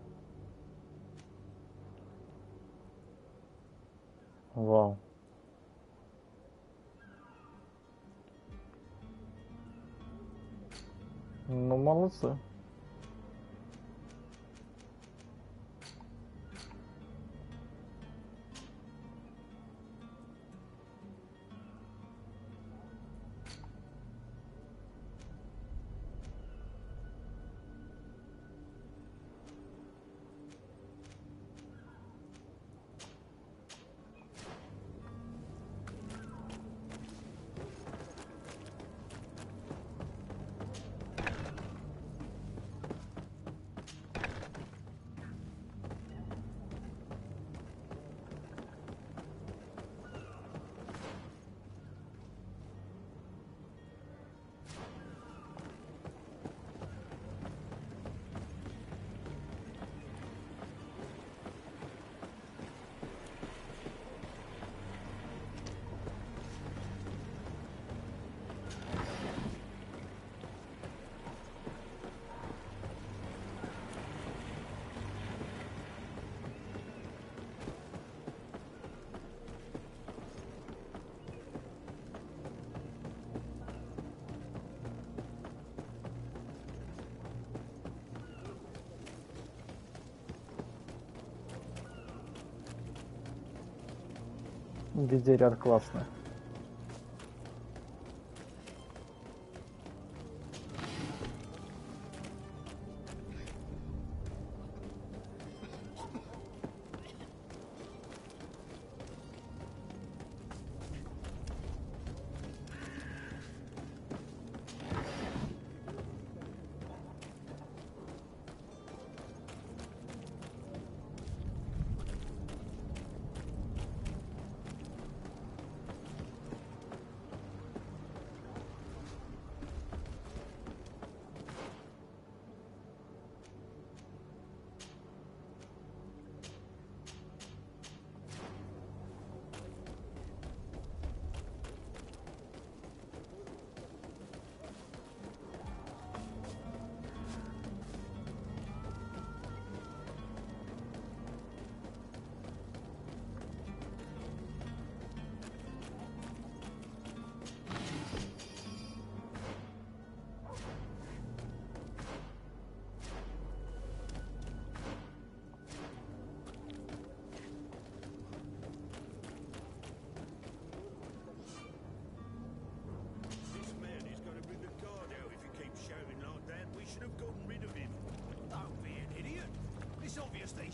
Вау. Ну, молодцы. Везде ряд классный.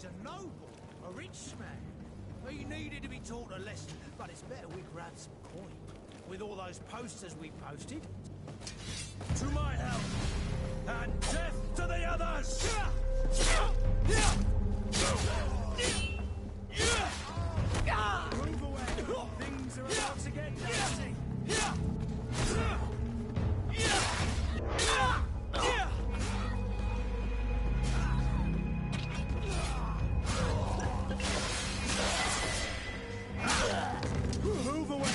He's a noble, a rich man. He needed to be taught a lesson, but it's better we grab some coin. With all those posters we posted. To my help, and death to the others! Move away! Things are about to get nasty! Move away!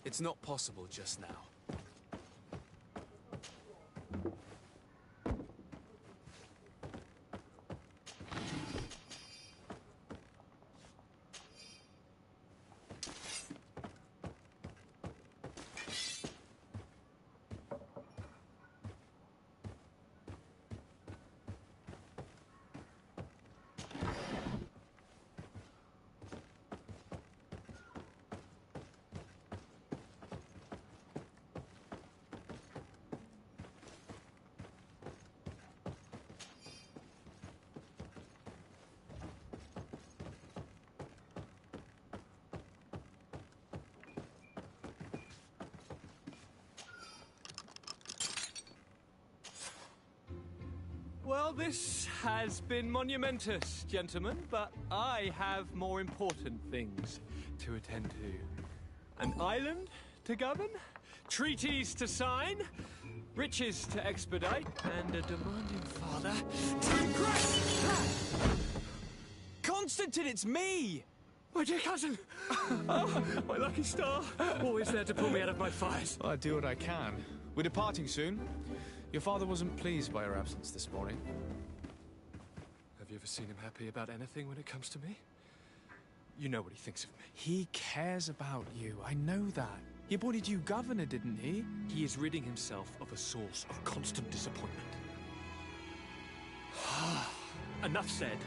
It's not possible just now. Well, this has been monumentous, gentlemen, but I have more important things to attend to. An island to govern, treaties to sign, riches to expedite, and a demanding father to impress! Constantine, it's me! My dear cousin! Oh, my lucky star! Always there to pull me out of my fires. Well, I do what I can. We're departing soon. Your father wasn't pleased by your absence this morning. Have you ever seen him happy about anything when it comes to me? You know what he thinks of me. He cares about you. I know that. He appointed you governor, didn't he? He is ridding himself of a source of constant disappointment. Enough said.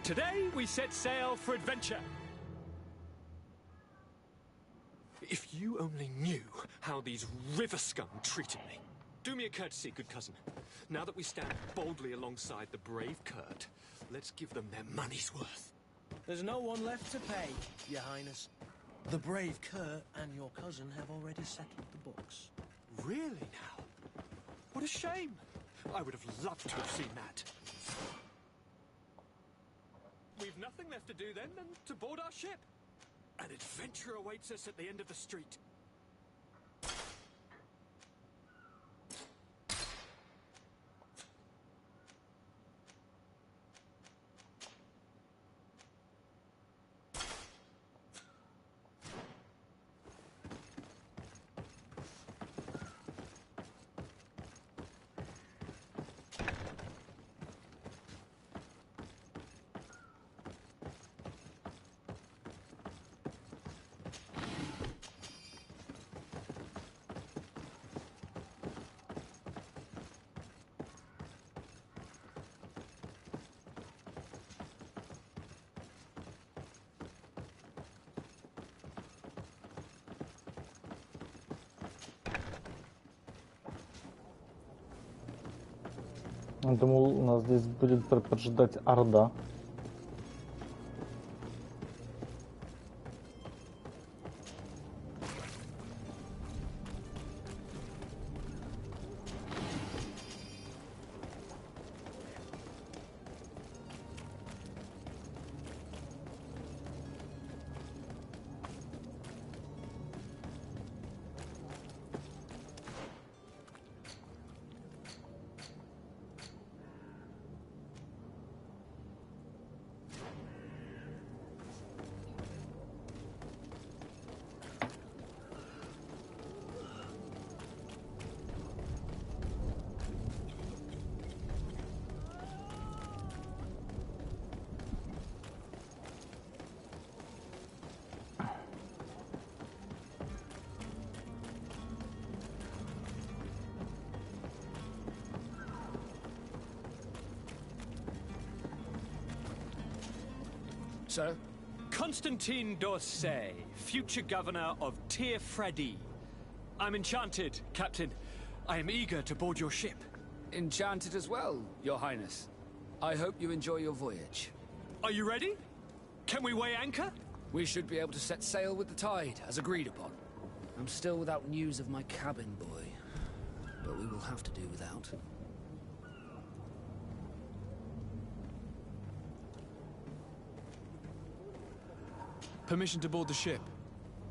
Today we set sail for adventure. If you only knew how these river scum treated me. Do me a courtesy, good cousin. Now that we stand boldly alongside the brave Kurt, let's give them their money's worth. There's no one left to pay, Your Highness. The brave Kurt and your cousin have already settled the books. Really now? What a shame. I would have loved to have seen that. We've nothing left to do then than to board our ship. An adventure awaits us at the end of the street. Думал, у нас здесь будет поджидать орда. Sir? Constantine d'Orsay, future governor of Tir-Fredi. I'm enchanted, Captain. I am eager to board your ship. Enchanted as well, Your Highness. I hope you enjoy your voyage. Are you ready? Can we weigh anchor? We should be able to set sail with the tide, as agreed upon. I'm still without news of my cabin boy, but we will have to do without. Permission to board the ship.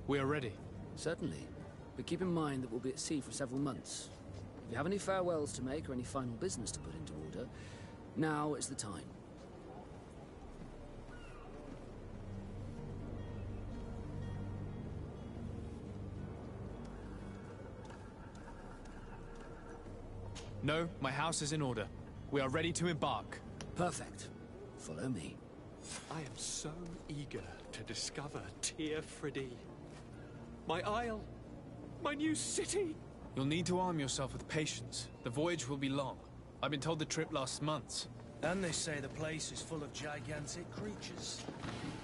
We are ready. Certainly. But keep in mind that we'll be at sea for several months. If you have any farewells to make or any final business to put into order, now is the time. No, my house is in order. We are ready to embark. Perfect. Follow me. I am so eager to discover Tir-Fredi. My isle. My new city. You'll need to arm yourself with patience. The voyage will be long. I've been told the trip lasts months. And they say the place is full of gigantic creatures.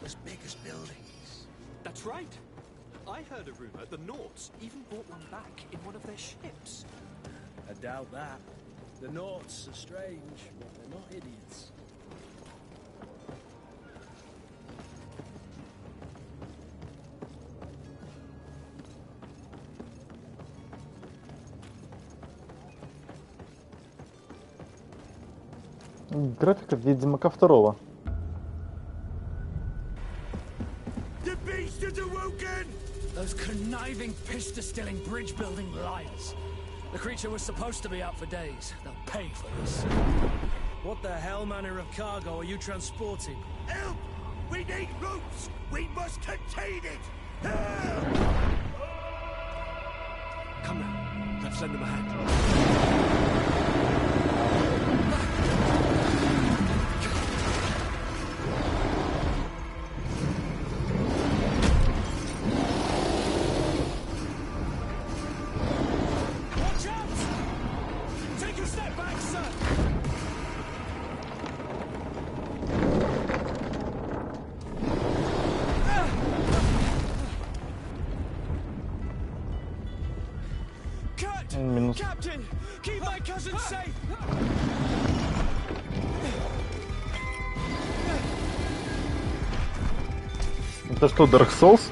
As big as buildings. That's right. I heard a rumor the Nauts even brought one back in one of their ships. I doubt that. The Nauts are strange, but they're not idiots. Графика Ведьмака 2. The beast is awoken! Those conniving, pista-stilling, bridge-building liars. The creature was supposed to be out for days. They'll pay for this. What the hell manner of cargo are you transporting? Help! We need ropes! We must contain it! Help! Come now, let's lend them a hand. Watch out! Take a step back, sir! Cut! Минус. Captain! Keep my cousin safe! Это что, Dark Souls?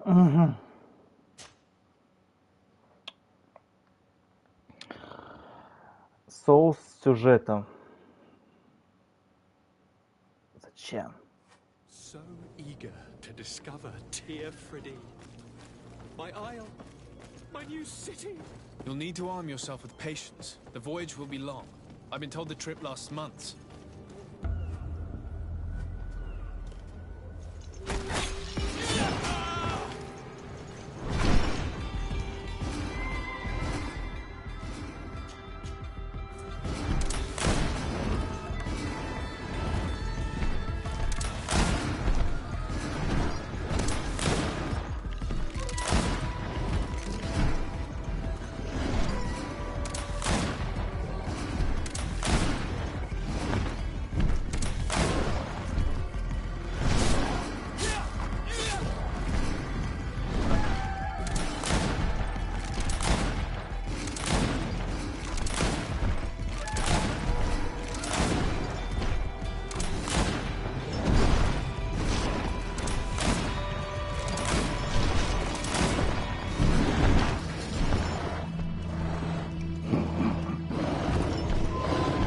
Угу. Соус сюжета. Зачем? So eager to discover Tir-Fredi. My isle. My new city. You'll need to arm yourself with patience. The voyage will be long. I've been told the trip lasts months.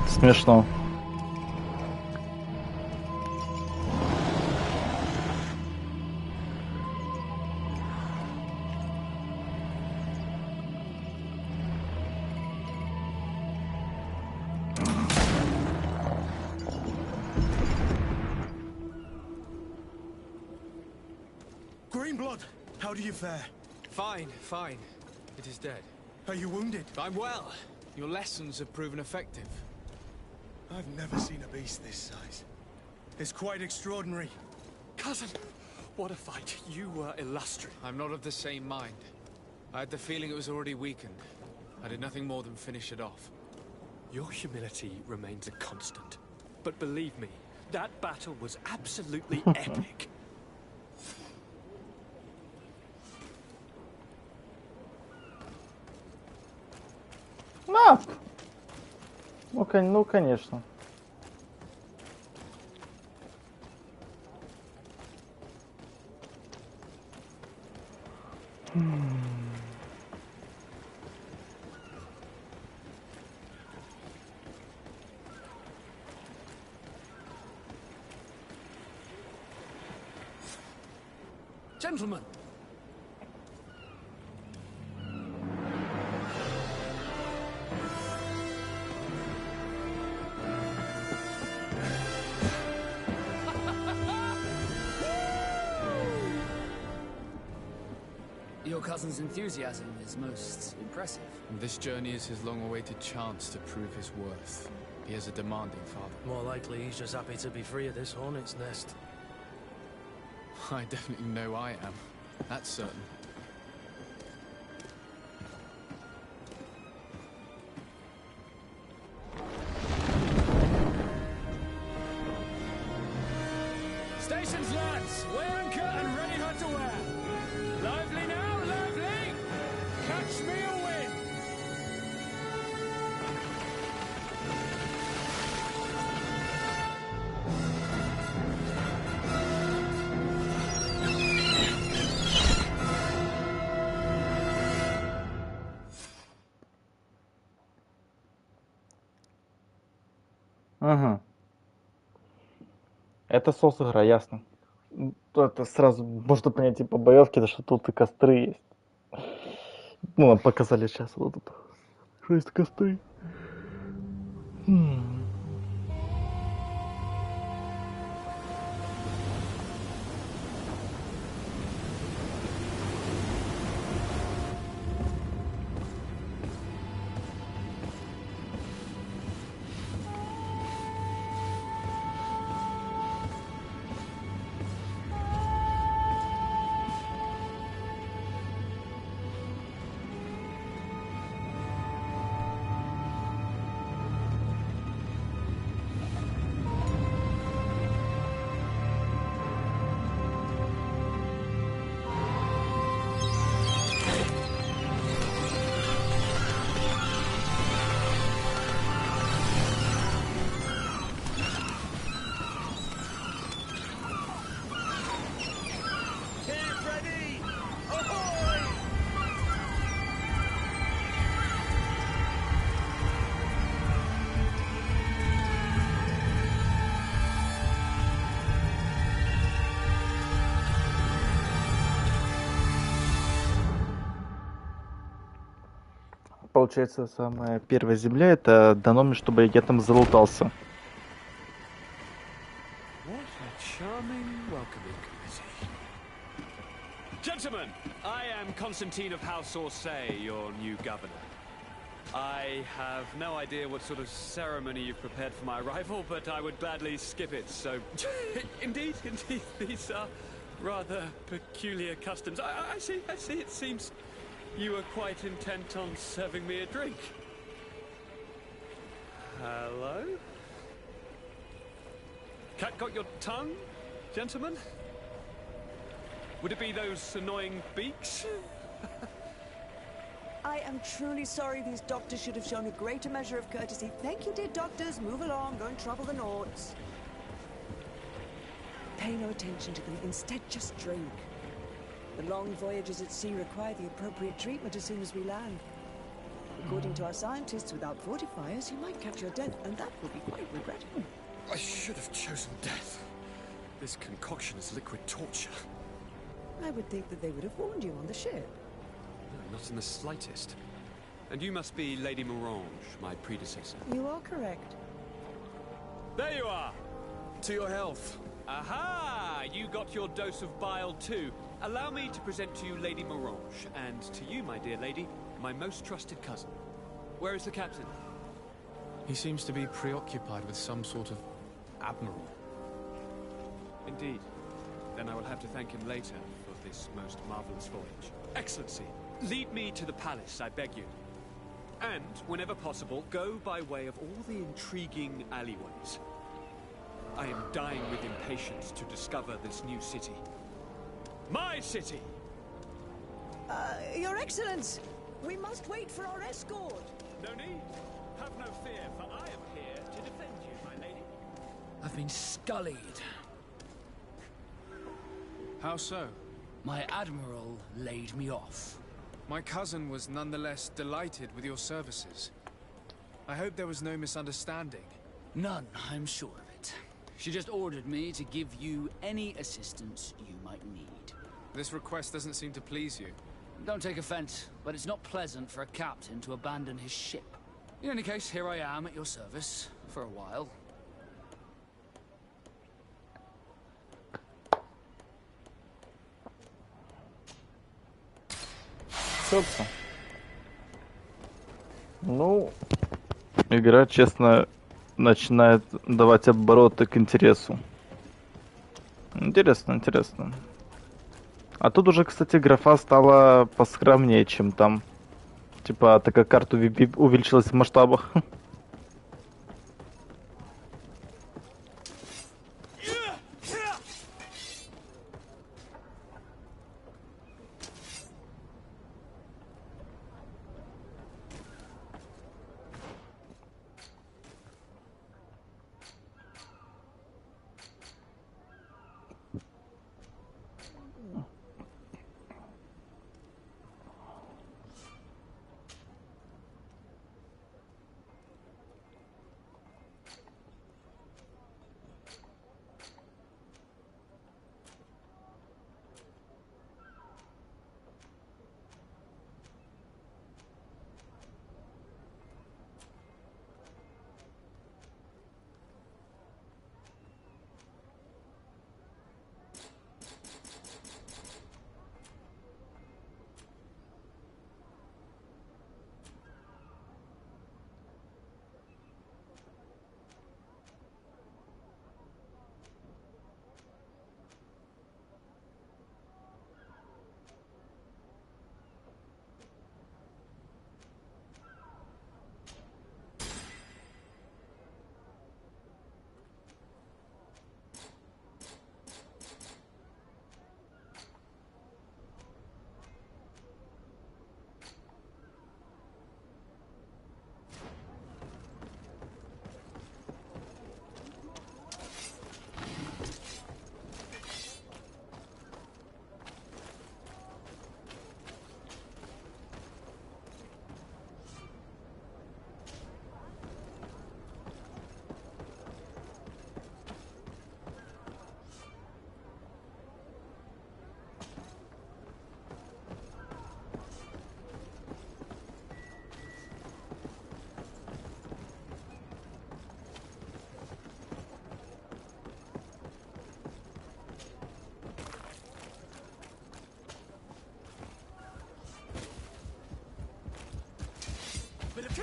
Смешно. Greenblood, how do you fare? Fine, fine. It is dead. Are you wounded? I'm well. Your lessons have proven effective. I've never seen a beast this size. It's quite extraordinary. Cousin, what a fight. You were illustrious. I'm not of the same mind. I had the feeling it was already weakened. I did nothing more than finish it off. Your humility remains a constant. But believe me, that battle was absolutely epic. Ну, конечно. Gentlemen. Your cousin's enthusiasm is most impressive. This journey is his long-awaited chance to prove his worth. He has a demanding father. More likely he's just happy to be free of this hornet's nest. I definitely know I am. That's certain. Stations, lads! Weigh anchor and ready her to wear. Lively now, lively! Catch me a wind! Угу. Это сос-игра, ясно. Это сразу можно понять и по боевке, что тут и костры есть. Ну, нам показали сейчас вот тут. Что есть костры. Получается, самая первая земля это дано мне, чтобы я там залутался. What a charming welcoming committee. Gentlemen, I am Constantine of House Orsay, your new governor. I have no idea what sort of ceremony you've prepared for my arrival, but I would gladly skip it, so... indeed, these are rather peculiar customs. I see, it seems you are quite intent on serving me a drink. Hello? Cat got your tongue, gentlemen? Would it be those annoying beaks? I am truly sorry. These doctors should have shown a greater measure of courtesy. Thank you, dear doctors. Move along. Don't trouble the Nords. Pay no attention to them. Instead, just drink. The long voyages at sea require the appropriate treatment as soon as we land. According to our scientists, without fortifiers, you might catch your death, and that will be quite regrettable. I should have chosen death. This concoction is liquid torture. I would think that they would have warned you on the ship. No, not in the slightest. And you must be Lady Morange, my predecessor. You are correct. There you are! To your health. Aha! You got your dose of bile too. Allow me to present to you Lady Morange, and to you, my dear lady, my most trusted cousin. Where is the captain? He seems to be preoccupied with some sort of admiral. Indeed. Then I will have to thank him later for this most marvelous voyage. Excellency, lead me to the palace, I beg you. And, whenever possible, go by way of all the intriguing alleyways. I am dying with impatience to discover this new city. My city! Your Excellence! We must wait for our escort! No need. Have no fear, for I am here to defend you, my lady. I've been scullied. How so? My admiral laid me off. My cousin was nonetheless delighted with your services. I hope there was no misunderstanding. None, I'm sure of it. She just ordered me to give you any assistance you might need. This request doesn't seem to please you. Don't take offense, but it's not pleasant for a captain to abandon his ship. In any case, here I am at your service, for a while. Собственно. Ну, игра, честно, начинает давать обороты к интересу. Интересно, интересно. А тут уже, кстати, графа стала поскромнее, чем там. Типа, так как карта увеличилась в масштабах.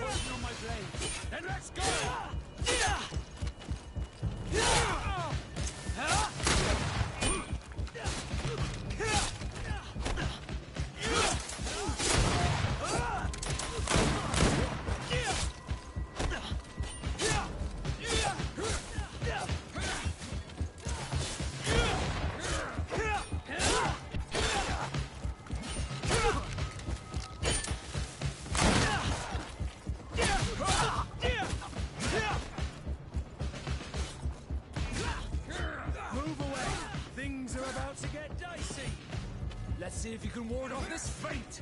poison on my blade. Then let's go! Let's see if you can ward off this fate!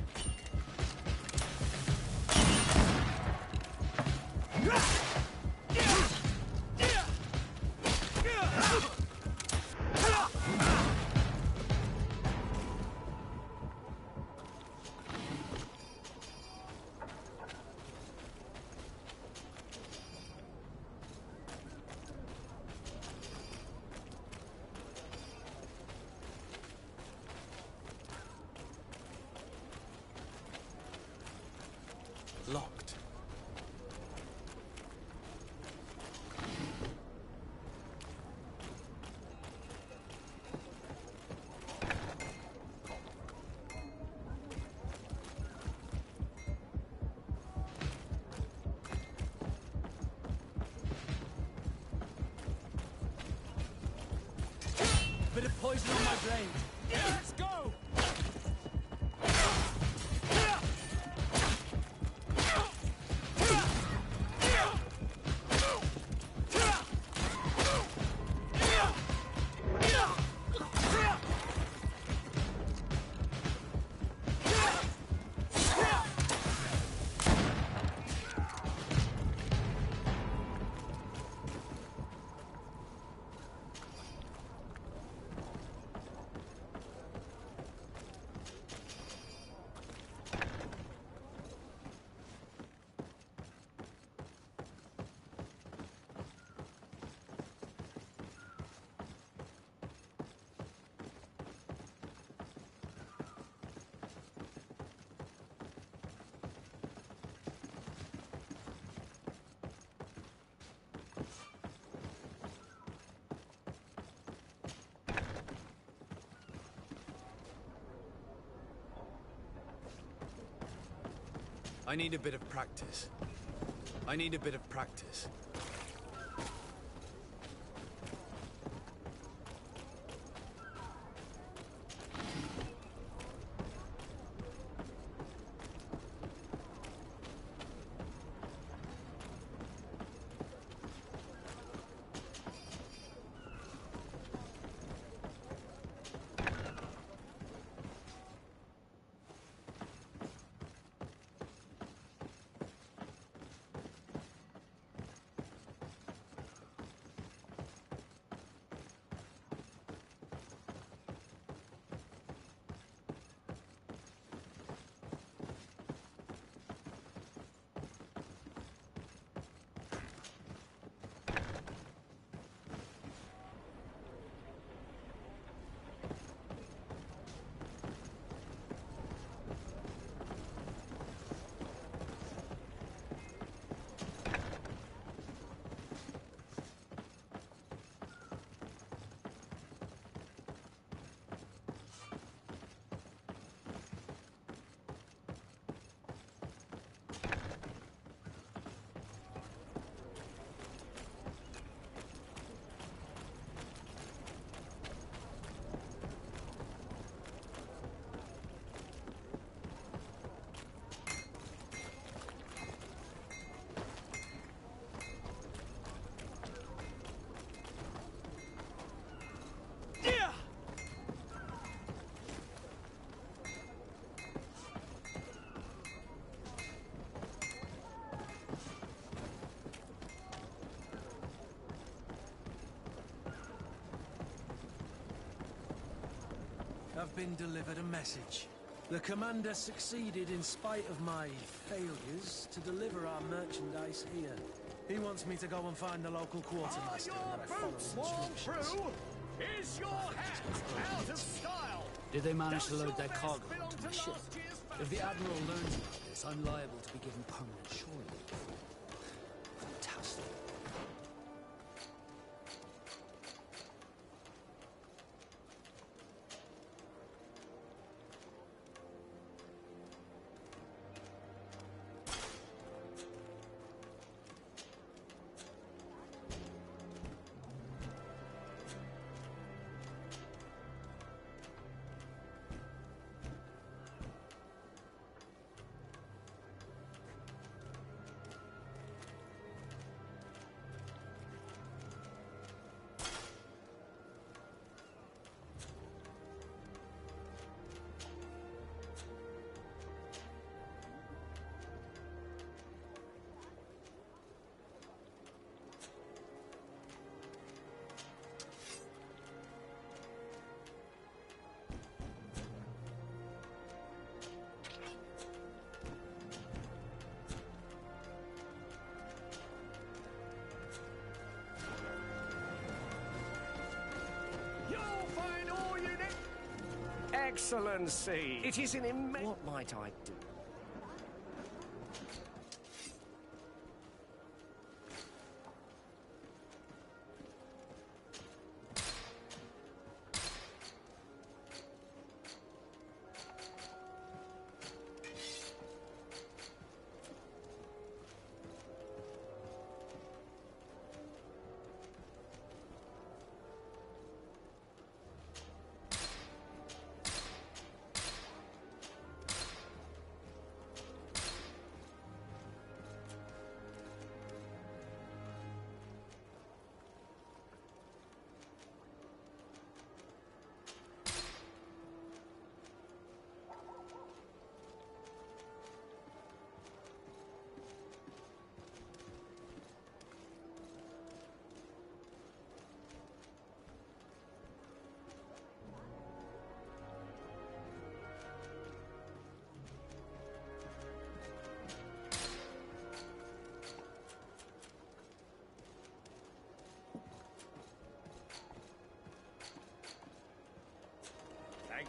Locked. Bit of poison on my blade. Let's go! I need a bit of practice. I need a bit of practice. I've been delivered a message. The commander succeeded in spite of my failures to deliver our merchandise here. He wants me to go and find the local quartermaster and then I follow instructions. Is your hat out of style? Did they manage to load their cargo onto my ship? If the Admiral learns about this, I'm liable to be given permanent shore leave. Fantastic. Excellency! It is an immense... What might I do?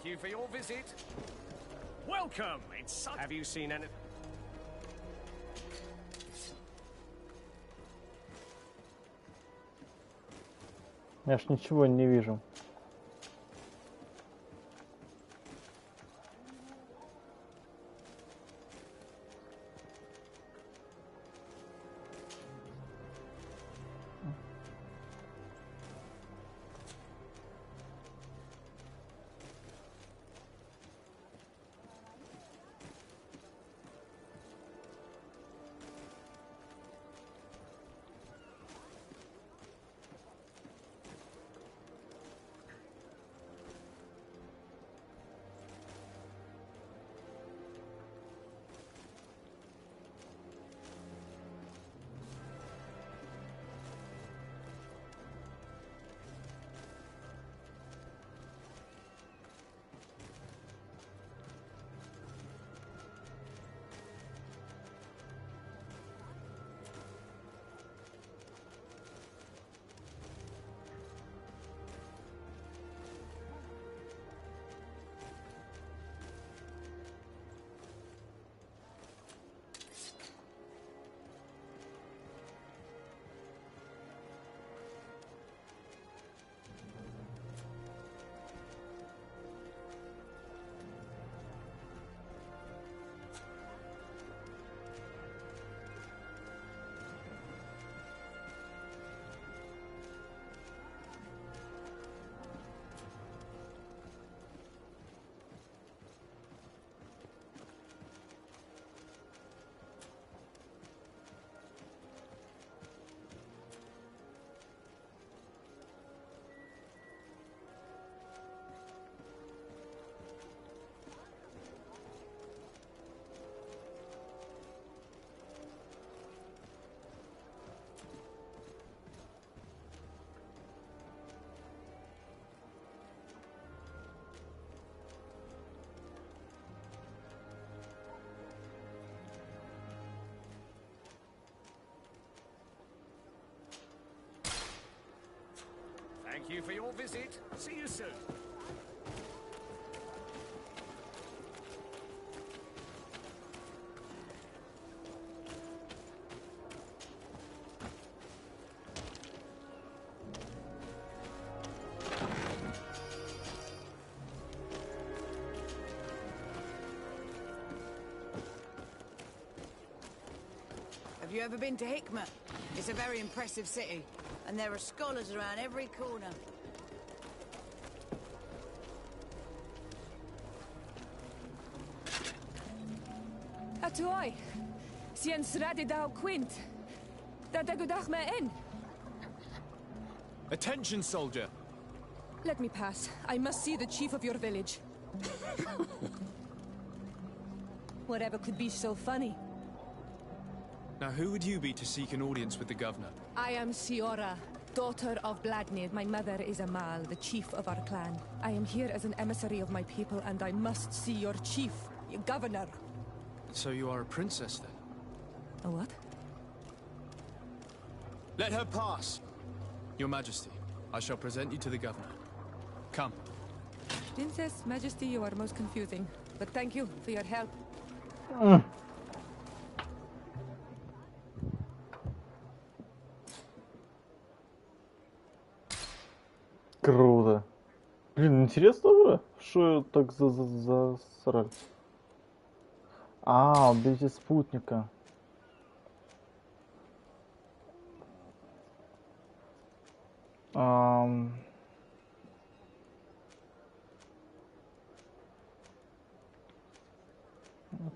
Thank you for your visit. Welcome! It's such... Have you seen any... Я ж ничего не вижу. Thank you for your visit. See you soon. Have you ever been to Hikmet? It's a very impressive city, and there are scholars around every corner. Atuai. Sien sradi dau quint. Da dagudach me in. Attention, soldier. Let me pass. I must see the chief of your village. Whatever could be so funny? Now, who would you be to seek an audience with the governor? I am Siora, daughter of Bladnid. My mother is Amal, the chief of our clan. I am here as an emissary of my people, and I must see your chief, your governor. So you are a princess, then? A what? Let her pass! Your Majesty, I shall present you to the governor. Come. Princess, Majesty, you are most confusing. But thank you for your help. Круто. Блин, интересно уже, что так засрали. А, убейте спутника.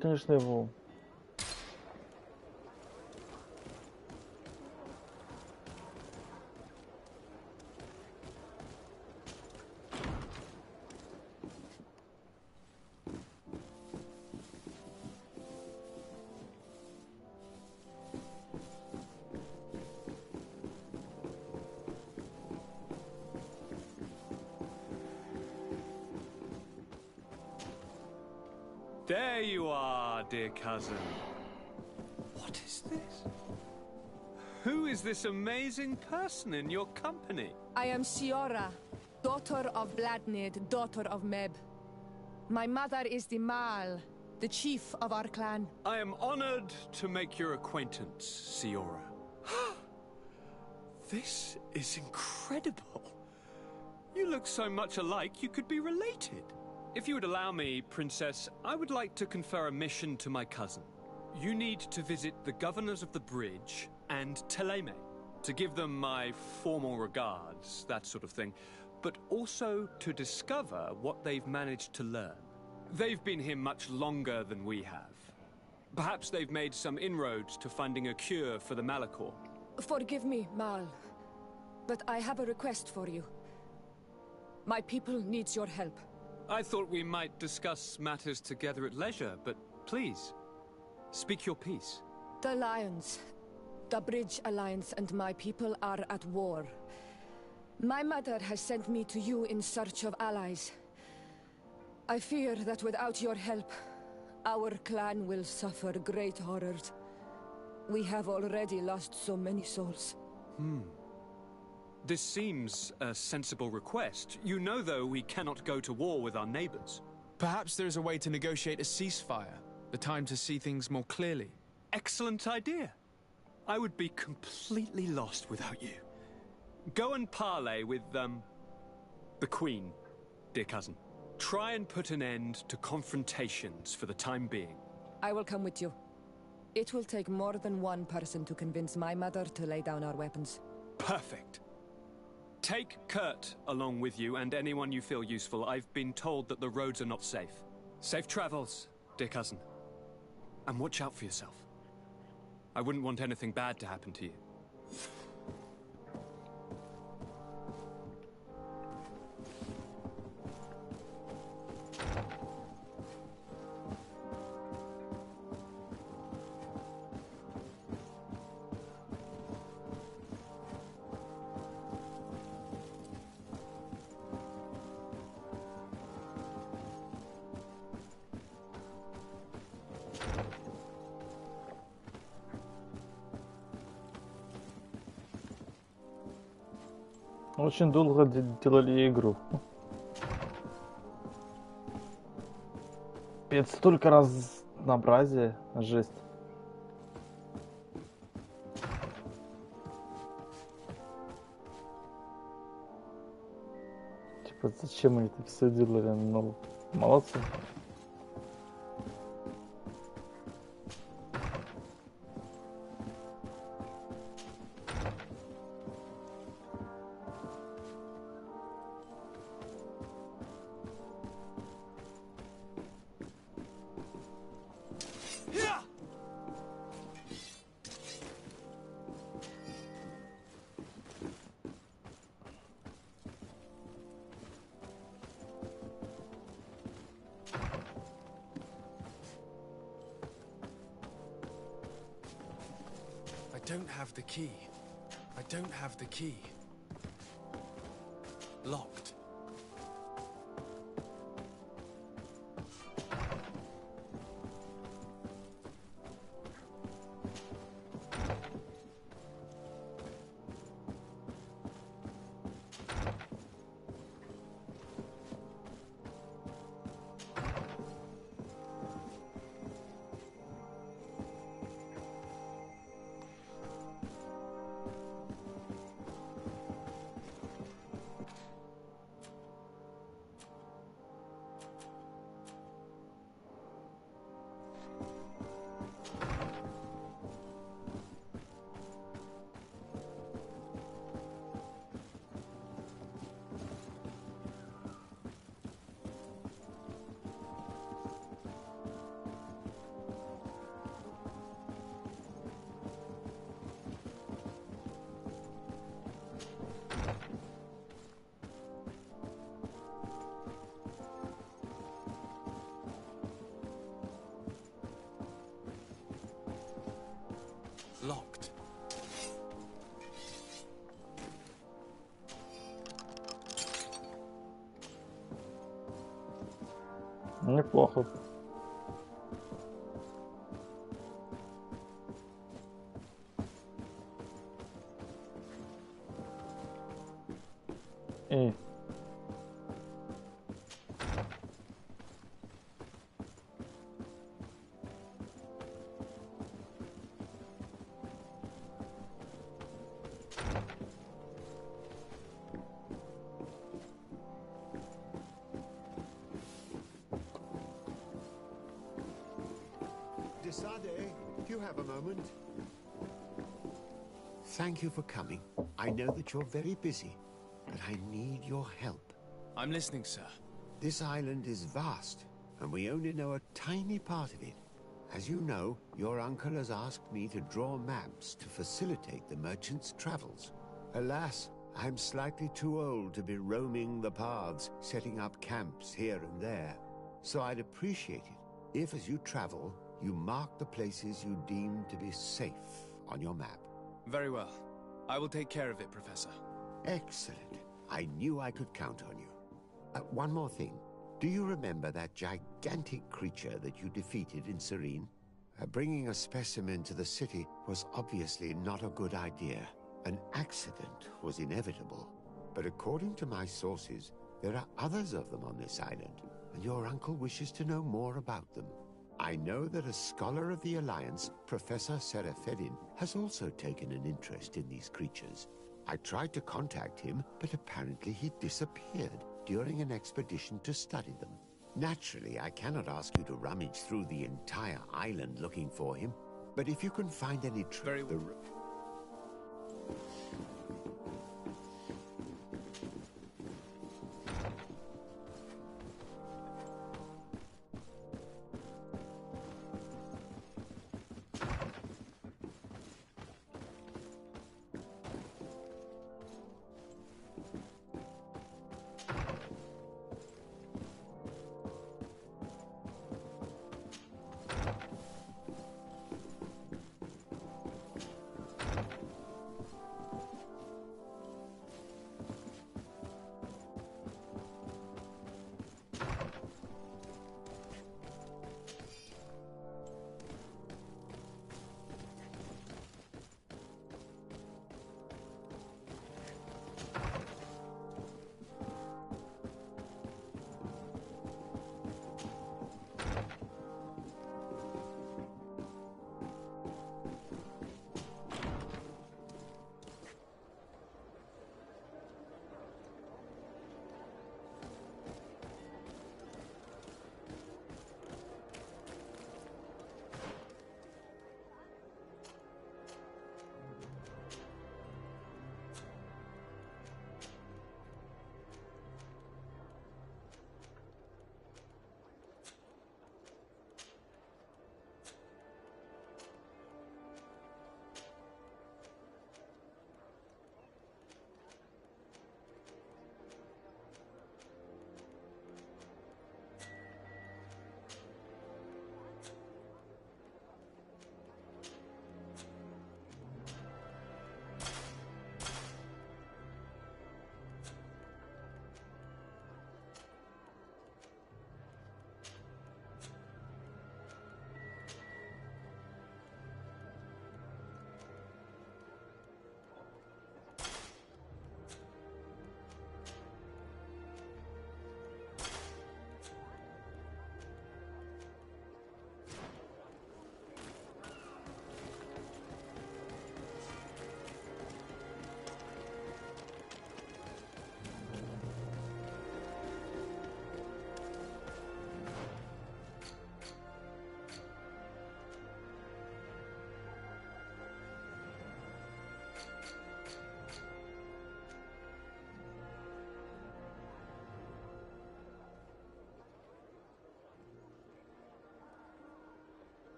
Конечно, его. There you are, dear cousin. What is this? Who is this amazing person in your company? I am Siora, daughter of Bladnid, daughter of Meb. My mother is the Mal, the chief of our clan. I am honored to make your acquaintance, Siora. This is incredible. You look so much alike you could be related. If you would allow me, Princess, I would like to confer a mission to my cousin. You need to visit the governors of the bridge and Teleme, to give them my formal regards, that sort of thing, but also to discover what they've managed to learn. They've been here much longer than we have. Perhaps they've made some inroads to finding a cure for the Malachor. Forgive me, Mal, but I have a request for you. My people needs your help. I thought we might discuss matters together at leisure, but please, speak your piece. The Lions, the Bridge Alliance and my people are at war. My mother has sent me to you in search of allies. I fear that without your help, our clan will suffer great horrors. We have already lost so many souls. This seems a sensible request. You know, though, we cannot go to war with our neighbors. Perhaps there is a way to negotiate a ceasefire. The time to see things more clearly. Excellent idea. I would be completely lost without you. Go and parley with, the Queen, dear cousin. Try and put an end to confrontations for the time being. I will come with you. It will take more than one person to convince my mother to lay down our weapons. Perfect. Take Kurt along with you and anyone you feel useful. I've been told that the roads are not safe. Safe travels, dear cousin. And watch out for yourself. I wouldn't want anything bad to happen to you. Очень долго делали игру. Это столько разнообразия, жесть. Типа, зачем они это все делали? Ну, молодцы. don't have the key. I don't have the key. Locked. Locked. Неплохо. И Desade, do you have a moment? Thank you for coming. I know that you're very busy, but I need your help. I'm listening, sir. This island is vast, and we only know a tiny part of it. As you know, your uncle has asked me to draw maps to facilitate the merchant's travels. Alas, I'm slightly too old to be roaming the paths, setting up camps here and there. So I'd appreciate it if, as you travel, you mark the places you deem to be safe on your map. Very well. I will take care of it, Professor. Excellent. I knew I could count on you. One more thing. Do you remember that gigantic creature that you defeated in Serene? Bringing a specimen to the city was obviously not a good idea. An accident was inevitable. But according to my sources, there are others of them on this island, and your uncle wishes to know more about them. I know that a scholar of the Alliance, Professor Serafedin, has also taken an interest in these creatures. I tried to contact him, but apparently he disappeared during an expedition to study them. Naturally, I cannot ask you to rummage through the entire island looking for him, but if you can find any